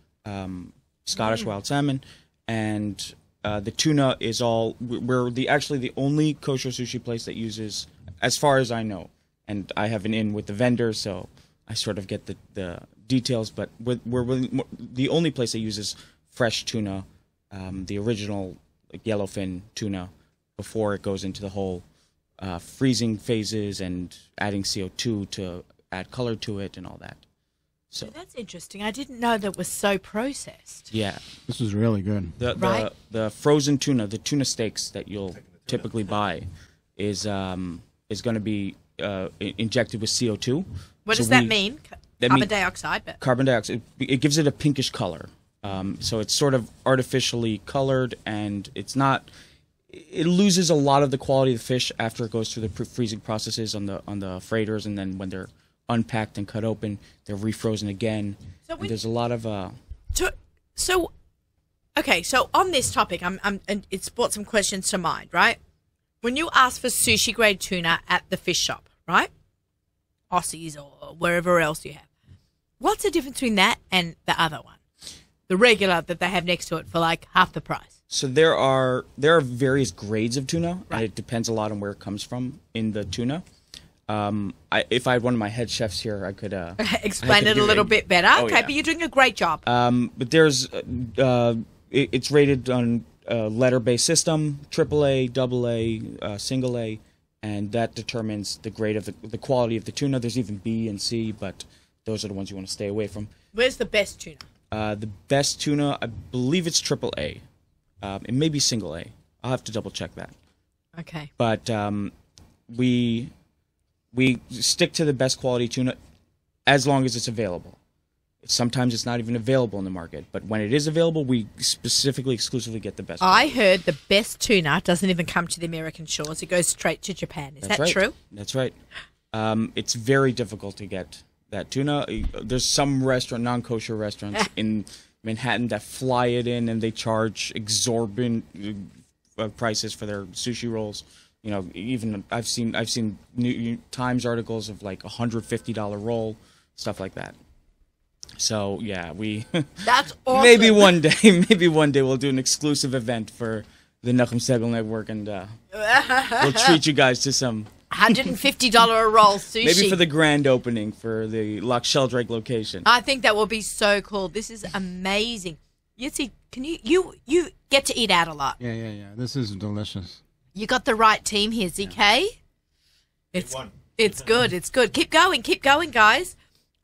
Scottish wild salmon, and the tuna is all. We're actually the only kosher sushi place that uses, as far as I know, and I have an in with the vendor, so I sort of get the details. But we're the only place that uses fresh tuna, the original yellowfin tuna, before it goes into the whole freezing phases and adding CO2 to add color to it and all that. So that's interesting. I didn't know that was so processed. Yeah, this is really good. The frozen tuna, the tuna steaks that you'll typically buy, is going to be injected with CO2. What does that mean? Carbon dioxide. But carbon dioxide. It gives it a pinkish color. So it's sort of artificially colored, and it's not. It loses a lot of the quality of the fish after it goes through the freezing processes on the freighters, and then when they're unpacked and cut open, they're refrozen again. So there's a lot of. So on this topic, and it's brought some questions to mind, right? When you ask for sushi grade tuna at the fish shop, right? Aussies or wherever else you have, what's the difference between that and the other one, the regular that they have next to it for like half the price? So there are various grades of tuna, and it depends a lot on where it comes from in the tuna. If I had one of my head chefs here, I could explain it a little bit better. Oh, okay, yeah. But you're doing a great job. But there's it's rated on a letter-based system, AAA, AA, single A, and that determines the grade of the quality of the tuna. There's even B and C, but those are the ones you want to stay away from. Where's the best tuna? The best tuna, I believe it's AAA. It may be single A. I'll have to double check that. Okay. But we stick to the best quality tuna as long as it's available. Sometimes it's not even available in the market, but when it is available, we specifically, exclusively get the best. I heard the best tuna doesn't even come to the American shores. It goes straight to Japan. Is that true? That's right. It's very difficult to get that tuna. There's some non-kosher restaurants in Manhattan that fly it in, and they charge exorbitant prices for their sushi rolls. You know, even I've seen New Times articles of like $150 roll, stuff like that. So yeah, that's awesome. maybe one day we'll do an exclusive event for the Nachman Segal Network, and we'll treat you guys to some $150 a roll sushi. Maybe for the grand opening for the Loch Sheldrake location. I think that will be so cool. This is amazing. Yitzi, can you get to eat out a lot? Yeah. This is delicious. You got the right team here, ZK. It's one. It's good. It's good. Keep going, guys.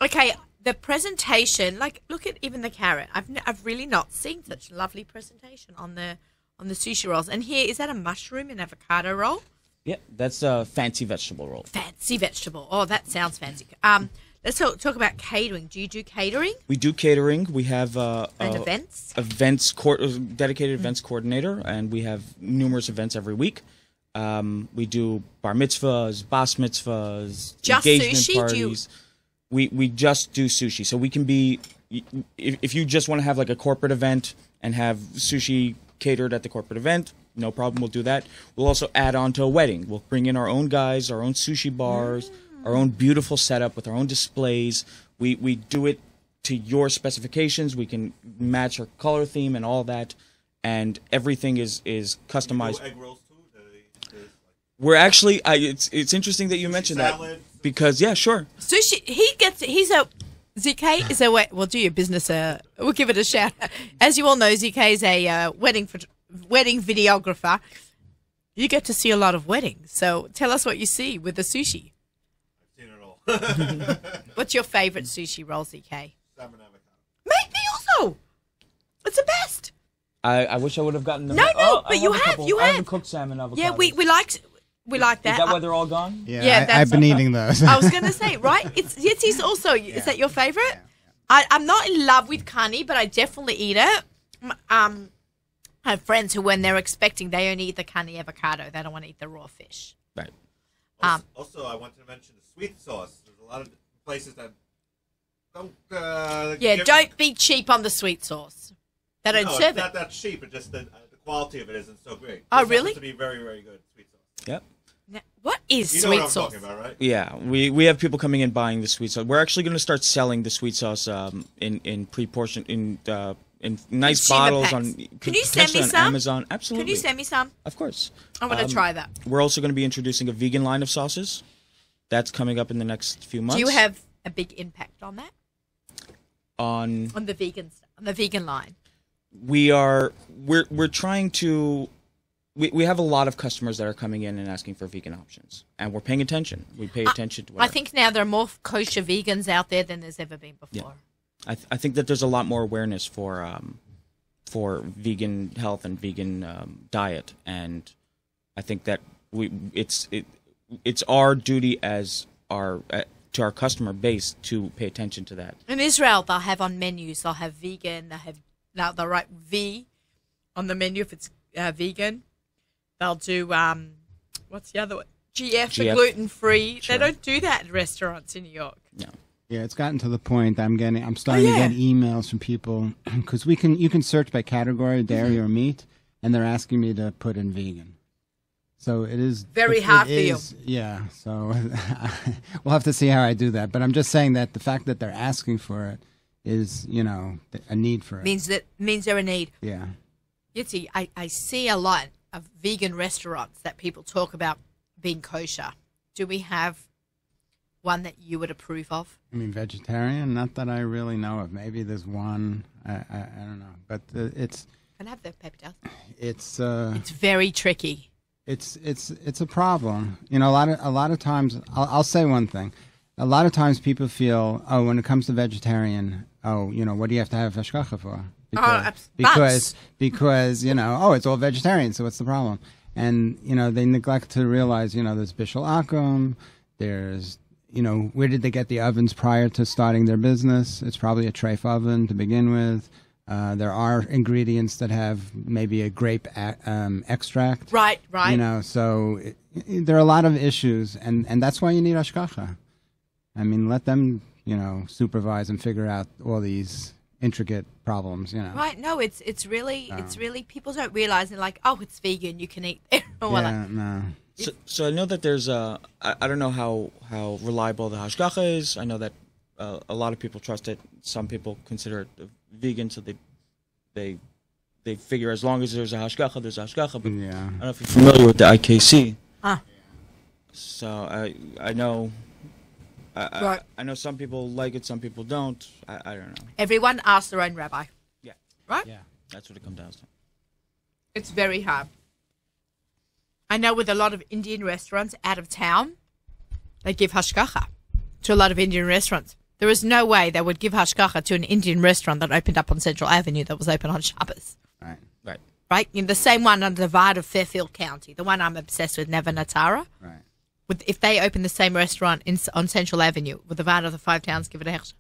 Okay, the presentation. Like, look at even the carrot. I've really not seen such a lovely presentation on the sushi rolls. And here, is that a mushroom and avocado roll? Yeah, that's a fancy vegetable roll. Fancy vegetable. Oh, that sounds fancy. Let's talk about catering. Do you do catering? We do catering. We have And events? Dedicated events coordinator, and we have numerous events every week. We do bar mitzvahs, bas mitzvahs, Just engagement sushi? parties. We just do sushi. So we can be, if you just want to have like a corporate event and have sushi catered at the corporate event, no problem, we'll do that. We'll also add on to a wedding. We'll bring in our own guys, our own sushi bars, our own beautiful setup with our own displays. We do it to your specifications. We can match our color theme and all that, and everything is customized. Egg rolls too? We're actually, it's interesting that you mentioned that, because yeah, sure. Sushi. ZK is a we'll do your business. We'll give it a shout. As you all know, ZK is a wedding videographer. You get to see a lot of weddings. So tell us what you see with the sushi. I've seen it all. What's your favorite sushi roll, ZK? Salmon avocado. Me also. It's the best. I wish I would have gotten them. No, but you have. I haven't cooked salmon avocado. Yeah, we like that. Is that why they're all gone? Yeah, I've been eating those. I was going to say, right? It's also. Is that your favorite? I'm not in love with kani, but I definitely eat it. I have friends who, when they're expecting, they only eat the kani avocado. They don't want to eat the raw fish. Right. Also, I wanted to mention the sweet sauce. There's a lot of places that don't. Don't be cheap on the sweet sauce. They don't serve it's not that cheap. It's just the quality of it isn't so great. Oh, This really? happens to be very, very good sweet sauce. Yep. Now, what is You know sweet what I'm sauce? talking about, right? Yeah, we have people coming in buying the sweet sauce. We're actually going to start selling the sweet sauce in pre-portion in nice Consumer bottles packs. on. Can you send me potentially on some? Amazon. Absolutely. Can you send me some? Of course. I want to try that. We're also going to be introducing a vegan line of sauces. That's coming up in the next few months. Do you have a big impact on that? on On the vegan line. we're trying to we have a lot of customers that are coming in and asking for vegan options, and we're paying attention. We pay attention to I think now there are more kosher vegans out there than there's ever been before. I think that there's a lot more awareness for vegan health and vegan diet, and I think that it's our duty as to our customer base to pay attention to that. In Israel, they'll have on menus, they'll have vegan, they'll write V on the menu if it's vegan. They'll do, what's the other one? GF for gluten-free. Sure. They don't do that in restaurants in New York. No. Yeah, it's gotten to the point I'm starting to get emails from people because you can search by category, dairy or meat, and they're asking me to put in vegan. So it is very hard for you. Yeah, so we'll have to see how I do that. But I'm just saying that the fact that they're asking for it is, a need for it. Means they're a need. Yeah. Yitzi, I see a lot of vegan restaurants that people talk about being kosher. Do we have one that you would approve of? I mean, vegetarian? Not that I really know of. Maybe there's one. I don't know. But it's... Can I have the paper towels? It's very tricky. It's a problem. A lot of times, I'll say one thing. A lot of times people feel, when it comes to vegetarian, what do you have to have hashgacha for? Because it's all vegetarian, so what's the problem? And, they neglect to realize, there's bishul akum, there's, where did they get the ovens prior to starting their business? It's probably a treif oven to begin with. There are ingredients that have maybe a grape extract. Right. So there are a lot of issues, and that's why you need hashgacha. I mean, let them, supervise and figure out all these intricate problems, Right. No, it's really people don't realize they're like, oh, it's vegan, you can eat it. No. So I know that there's I don't know how reliable the hashgacha is. I know that a lot of people trust it. Some people consider it vegan, so they figure as long as there's a hashgacha, there's a hashgacha. But I don't know if you're familiar with the IKC. So I know. Right. I know some people like it, some people don't. I don't know. Everyone asks their own rabbi. Yeah. Right? Yeah. That's what it comes down to. It's very hard. I know with a lot of Indian restaurants out of town, they give hashgacha to a lot of Indian restaurants. There is no way they would give hashgacha to an Indian restaurant that opened up on Central Avenue that was open on Shabbos. Right. Right. Right? In the same one on the divide of Fairfield County, the one I'm obsessed with, Neva Natara. Right. If they open the same restaurant on Central Avenue, would the divide of the 5 towns give it a hechsher?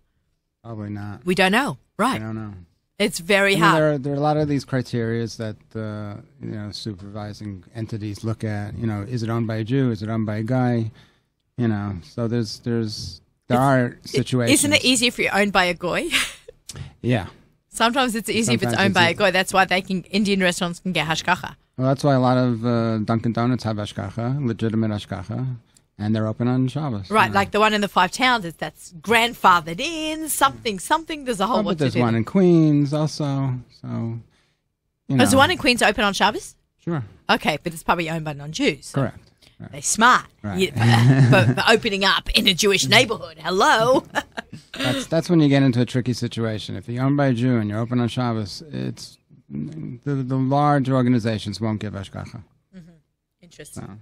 Probably not. We don't know. Right. I don't know. It's very hard. There are a lot of these criterias that supervising entities look at. Is it owned by a Jew? Is it owned by a guy? So there are situations. Isn't it easier if you're owned by a goy? Yeah. Sometimes it's easy if it's owned by a goy. That's why Indian restaurants can get hashgacha. Well, that's why a lot of Dunkin' Donuts have hashgacha, legitimate hashgacha, and they're open on Shabbos. Right, like the one in the 5 towns, that's grandfathered in, something. There's a whole but there's one in Queens also. So, Is the one in Queens open on Shabbos? Sure. Okay, but it's probably owned by non-Jews. So Correct. Right. they're smart. Right. For opening up in a Jewish neighborhood. Hello. That's when you get into a tricky situation. If you're owned by a Jew and you're open on Shabbos, it's the large organizations won't give hashgacha. Mm-hmm. Interesting.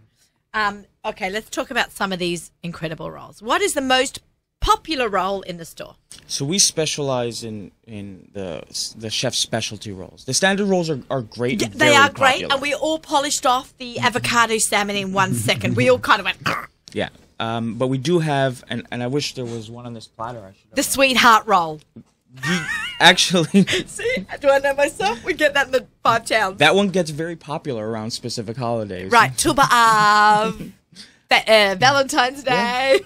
Okay, let's talk about some of these incredible rolls. What is the most popular roll in the store? So we specialize in the chef's specialty rolls. The standard rolls are great. Yeah, and they very are great, popular. and we all polished off the avocado salmon in 1 second. We all kind of went... Yeah. But we do have, and I wish there was one on this platter. I should have The sweetheart roll. Actually, See, do I know myself? We get that in the 5 towns. that one gets very popular around specific holidays. Right, Tu B'Av, Valentine's Day.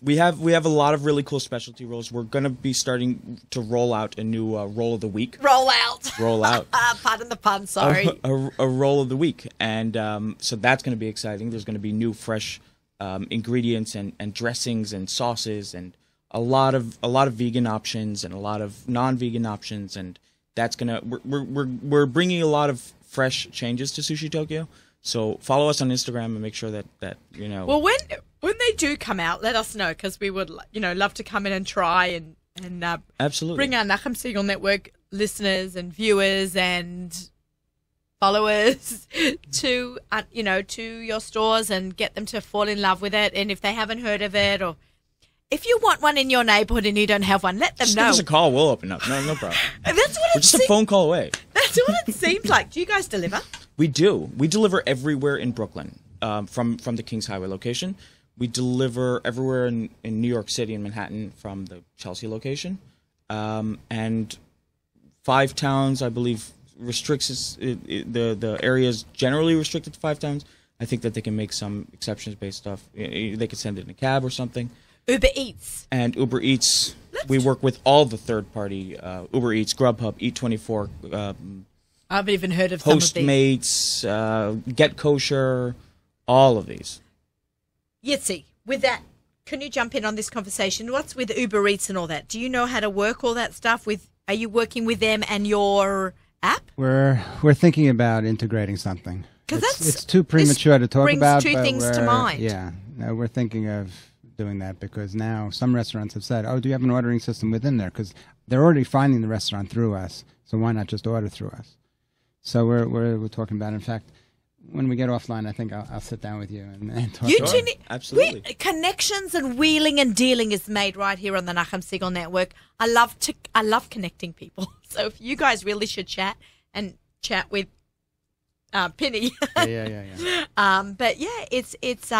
We have a lot of really cool specialty rolls. We're going to be starting to roll out a new roll of the week. Roll out. Roll out. Pardon the pun, sorry. A roll of the week, and so that's going to be exciting. There's going to be new, fresh ingredients and dressings and sauces and a lot of vegan options and a lot of non-vegan options, and that's gonna we're bringing a lot of fresh changes to Sushi Tokyo. So follow us on Instagram and make sure that Well, when they do come out, let us know, because we would love to come in and try and absolutely bring our Nachum Siegel Network listeners and viewers and followers to your stores and get them to fall in love with it. And if they haven't heard of it, or if you want one in your neighborhood and you don't have one, let them just know. give us a call. We'll open up. No problem. That's what We're just a phone call away. That's what it seems like. Do you guys deliver? We do. We deliver everywhere in Brooklyn, from the Kings Highway location. We deliver everywhere in New York City and Manhattan from the Chelsea location. And 5 towns, I believe, restricts the area is generally restricted to 5 towns. I think that they can make some exceptions based off. They could send it in a cab or something. Uber Eats. And Uber Eats, we work with all the third-party Uber Eats, Grubhub, Eat24, I haven't even heard of some of these. Postmates, Get Kosher, all of these. Yitzi, with that, can you jump in on this conversation? What's with Uber Eats and all that? Do you know how to work all that stuff? Are you working with them and your app? We're thinking about integrating something. Because it's too premature to talk about. Brings 2 things to mind. Yeah, no, we're thinking of doing that, because now some restaurants have said, "Oh, do you have an ordering system within there?" Because they're already finding the restaurant through us, so why not just order through us? So we're talking about. In fact, when we get offline, I think I'll sit down with you and talk. You about two it. Absolutely. Connections and wheeling and dealing is made right here on the Nachum Siegel Network. I love connecting people. So if you guys really should chat with Penny. Yeah. But yeah, it's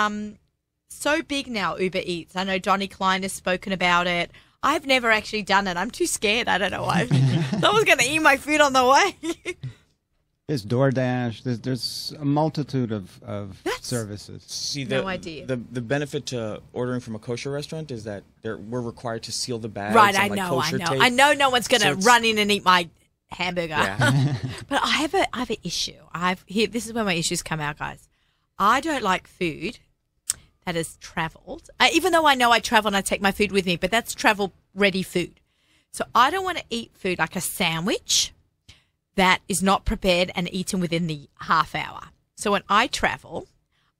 so big now, Uber Eats. I know Donnie Klein has spoken about it. I've never actually done it. I'm too scared. I don't know why. Someone's going to eat my food on the way. There's DoorDash. There's a multitude of services. See, no idea. The benefit to ordering from a kosher restaurant is that we're required to seal the bags. Right, on, I know. tape. I know no one's going to run in and eat my hamburger. Yeah. But I have an issue. This is where my issues come out, guys. I don't like food that has travelled. Even though I know I travel and I take my food with me, but that's travel-ready food. So I don't want to eat food like a sandwich that is not prepared and eaten within the half hour. So when I travel,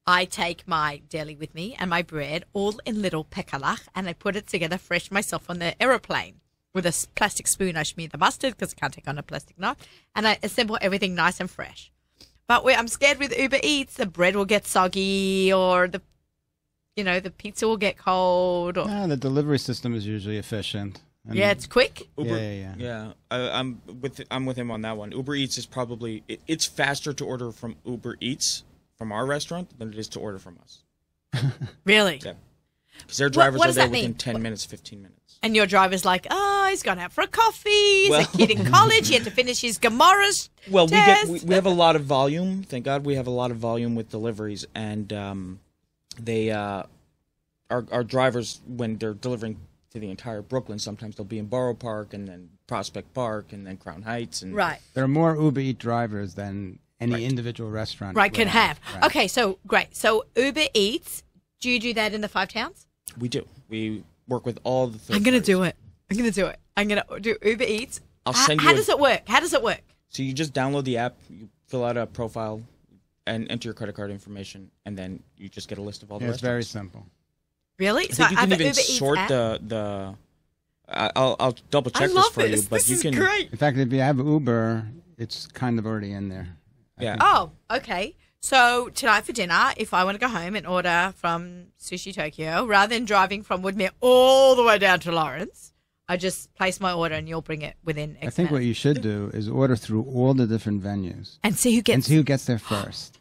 I take my deli with me and my bread all in little pekalach, and I put it together fresh myself on the aeroplane. With a plastic spoon, I smear the mustard because I can't take on a plastic knife, and I assemble everything nice and fresh. But I'm scared with Uber Eats, the bread will get soggy, or the pizza will get cold. Or... No, the delivery system is usually efficient. Yeah, it's quick. Yeah. I'm with him on that one. Uber Eats is probably it's faster to order from Uber Eats from our restaurant than it is to order from us. Really? Yeah. Because their drivers what are does there that mean? within 10 minutes, 15 minutes. And your driver's like, he's gone out for a coffee. He's a kid in college. He had to finish his Gemara's test. we have a lot of volume. Thank God we have a lot of volume with deliveries, and they our drivers, when they're delivering to the entire Brooklyn, sometimes they'll be in Borough Park and then Prospect Park and then Crown Heights. And right. There are more Uber Eats drivers than any individual restaurant. Right, could have. Right. Okay, so great. So Uber Eats, do you do that in the 5 towns? We do. We work with all the third I'm going to parties. do it. I'm going to do Uber Eats. I'll send you How does it work? So you just download the app, you fill out a profile, and enter your credit card information, and then you just get a list of all the It's very restaurants. simple. Really? I think you can even sort the. I'll double check this for you, but this you is can. great. In fact, if you have Uber, it's kind of already in there. Yeah. Oh, okay. So tonight for dinner, if I want to go home and order from Sushi Tokyo, rather than driving from Woodmere all the way down to Lawrence, I just place my order and you'll bring it within X I think what minutes. you should do is order through all the different venues And see who gets... who gets there first.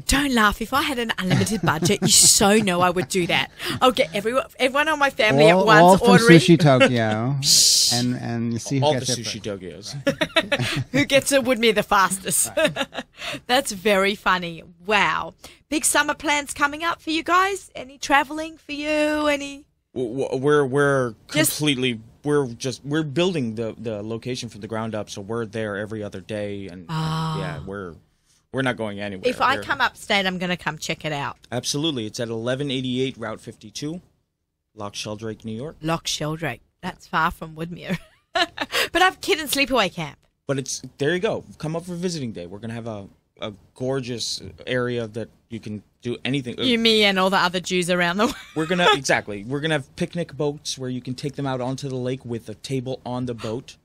Don't laugh. If I had an unlimited budget, you so know I would do that. I'll get everyone on my family at once all from ordering. Sushi Tokyo, and you see who All the gets there sushi first. Tokyos. Who gets to Woodmere the fastest? That's very funny. Wow. Big summer plans coming up for you guys? Any traveling for you? Any? We're completely we're building the location from the ground up, so we're there every other day, and yeah, we're not going anywhere. If I come upstate, I'm going to come check it out. Absolutely, it's at 1188 Route 52, Loch Sheldrake, New York. Loch Sheldrake. That's far from Woodmere. But I've kid and sleepaway camp. But there you go. Come up for visiting day. We're gonna have a gorgeous area that you can do anything. You, me, and all the other Jews around the world. We're gonna We're gonna have picnic boats where you can take them out onto the lake with a table on the boat.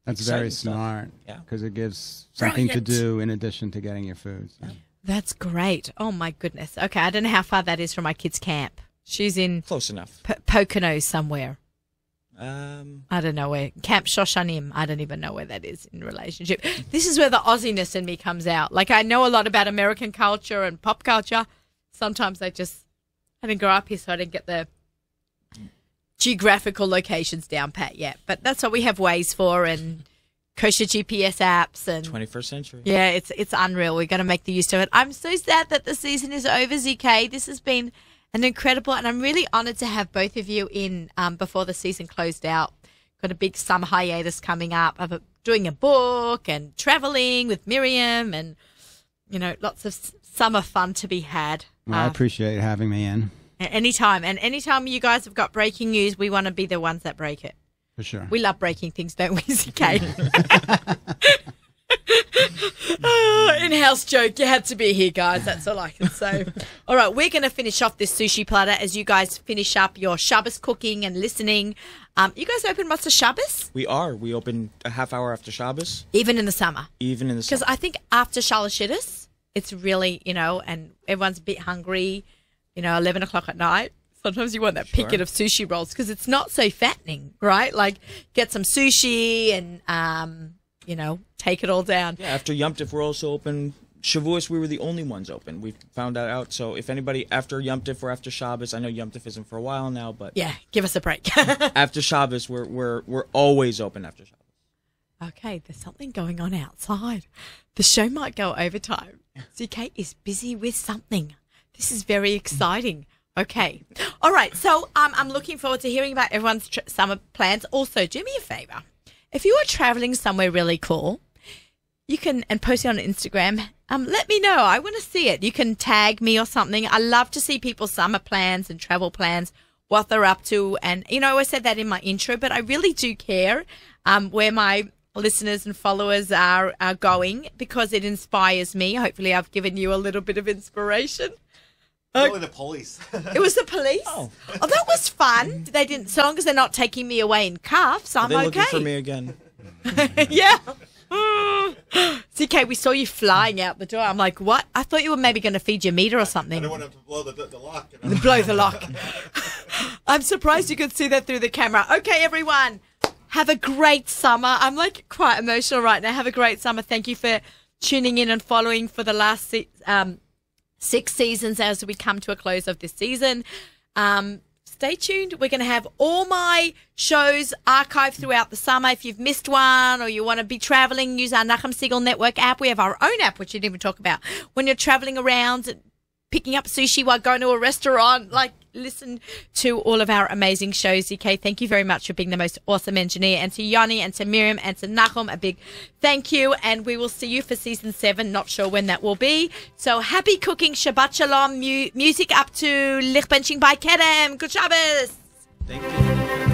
That's Exciting very stuff. smart. Yeah. Because it gives something Brilliant. to do in addition to getting your food. So. That's great. Oh, my goodness. Okay, I don't know how far that is from my kid's camp. She's in Close enough. Pocono somewhere. I don't know where. Camp Shoshanim. I don't even know where that is in relationship. This is where the Aussiness in me comes out. Like, I know a lot about American culture and pop culture. Sometimes I didn't grow up here, so I didn't get the geographical locations down pat yet. But that's what we have Waze for, and Kosher GPS apps, and 21st century. yeah, it's unreal. We're going to make the use of it. I'm so sad that the season is over, ZK. This has been an incredible, and I'm really honored to have both of you in before the season closed out. Got a big summer hiatus coming up of doing a book and traveling with Miriam, and lots of summer fun to be had. Well, I appreciate having me in. Anytime, and anytime you guys have got breaking news, we want to be the ones that break it. For sure. We love breaking things, don't we, ZK? In-house joke. You had to be here, guys. That's all I can say. All right, we're going to finish off this sushi platter as you guys finish up your Shabbos cooking and listening. You guys open Motzei Shabbos? We are. We open a half hour after Shabbos. Even in the summer? Even in the summer. Because I think after Shalashidus, it's really, and everyone's a bit hungry, 11 o'clock at night. Sometimes you want that picket of sushi rolls because it's not so fattening, right? Like, get some sushi and, take it all down. Yeah, after Yom Tif, we're also open. Shavuos, we were the only ones open. We found that out. So if anybody after Yom Tif or after Shabbos, I know Yom Tif isn't for a while now, but Yeah, give us a break. after Shabbos, we're always open after Shabbos. Okay, there's something going on outside. The show might go overtime. ZK is busy with something. This is very exciting. Okay. All right. So I'm looking forward to hearing about everyone's summer plans. Also, do me a favor. If you are traveling somewhere really cool, you can, and post it on Instagram, let me know. I want to see it. You can tag me or something. I love to see people's summer plans and travel plans, what they're up to. And, I said that in my intro, but I really do care where my listeners and followers are going because it inspires me. Hopefully I've given you a little bit of inspiration. Really the police. It was the police? Oh. Oh, that was fun. They didn't, so long as they're not taking me away in cuffs, I'm Are they okay. looking for me again? Yeah. CK, we saw you flying out the door. I'm like, what? I thought you were maybe going to feed your meter or something. I don't want him to blow the lock. You know? Blow the lock. I'm surprised you could see that through the camera. Okay, everyone. Have a great summer. I'm like quite emotional right now. Have a great summer. Thank you for tuning in and following for the last 6 seasons as we come to a close of this season. Stay tuned. We're going to have all my shows archived throughout the summer. If you've missed one or you want to be traveling, use our Nachman Siegel Network app. We have our own app, which you didn't even talk about. When you're traveling around and picking up sushi while going to a restaurant, like listen to all of our amazing shows. ZK, thank you very much for being the most awesome engineer. And to Yanni and to Miriam and to Nachum, a big thank you. And we will see you for season 7. Not sure when that will be. So happy cooking. Shabbat Shalom. Music up to Lich Benching by Kedem. Good Shabbos. Thank you.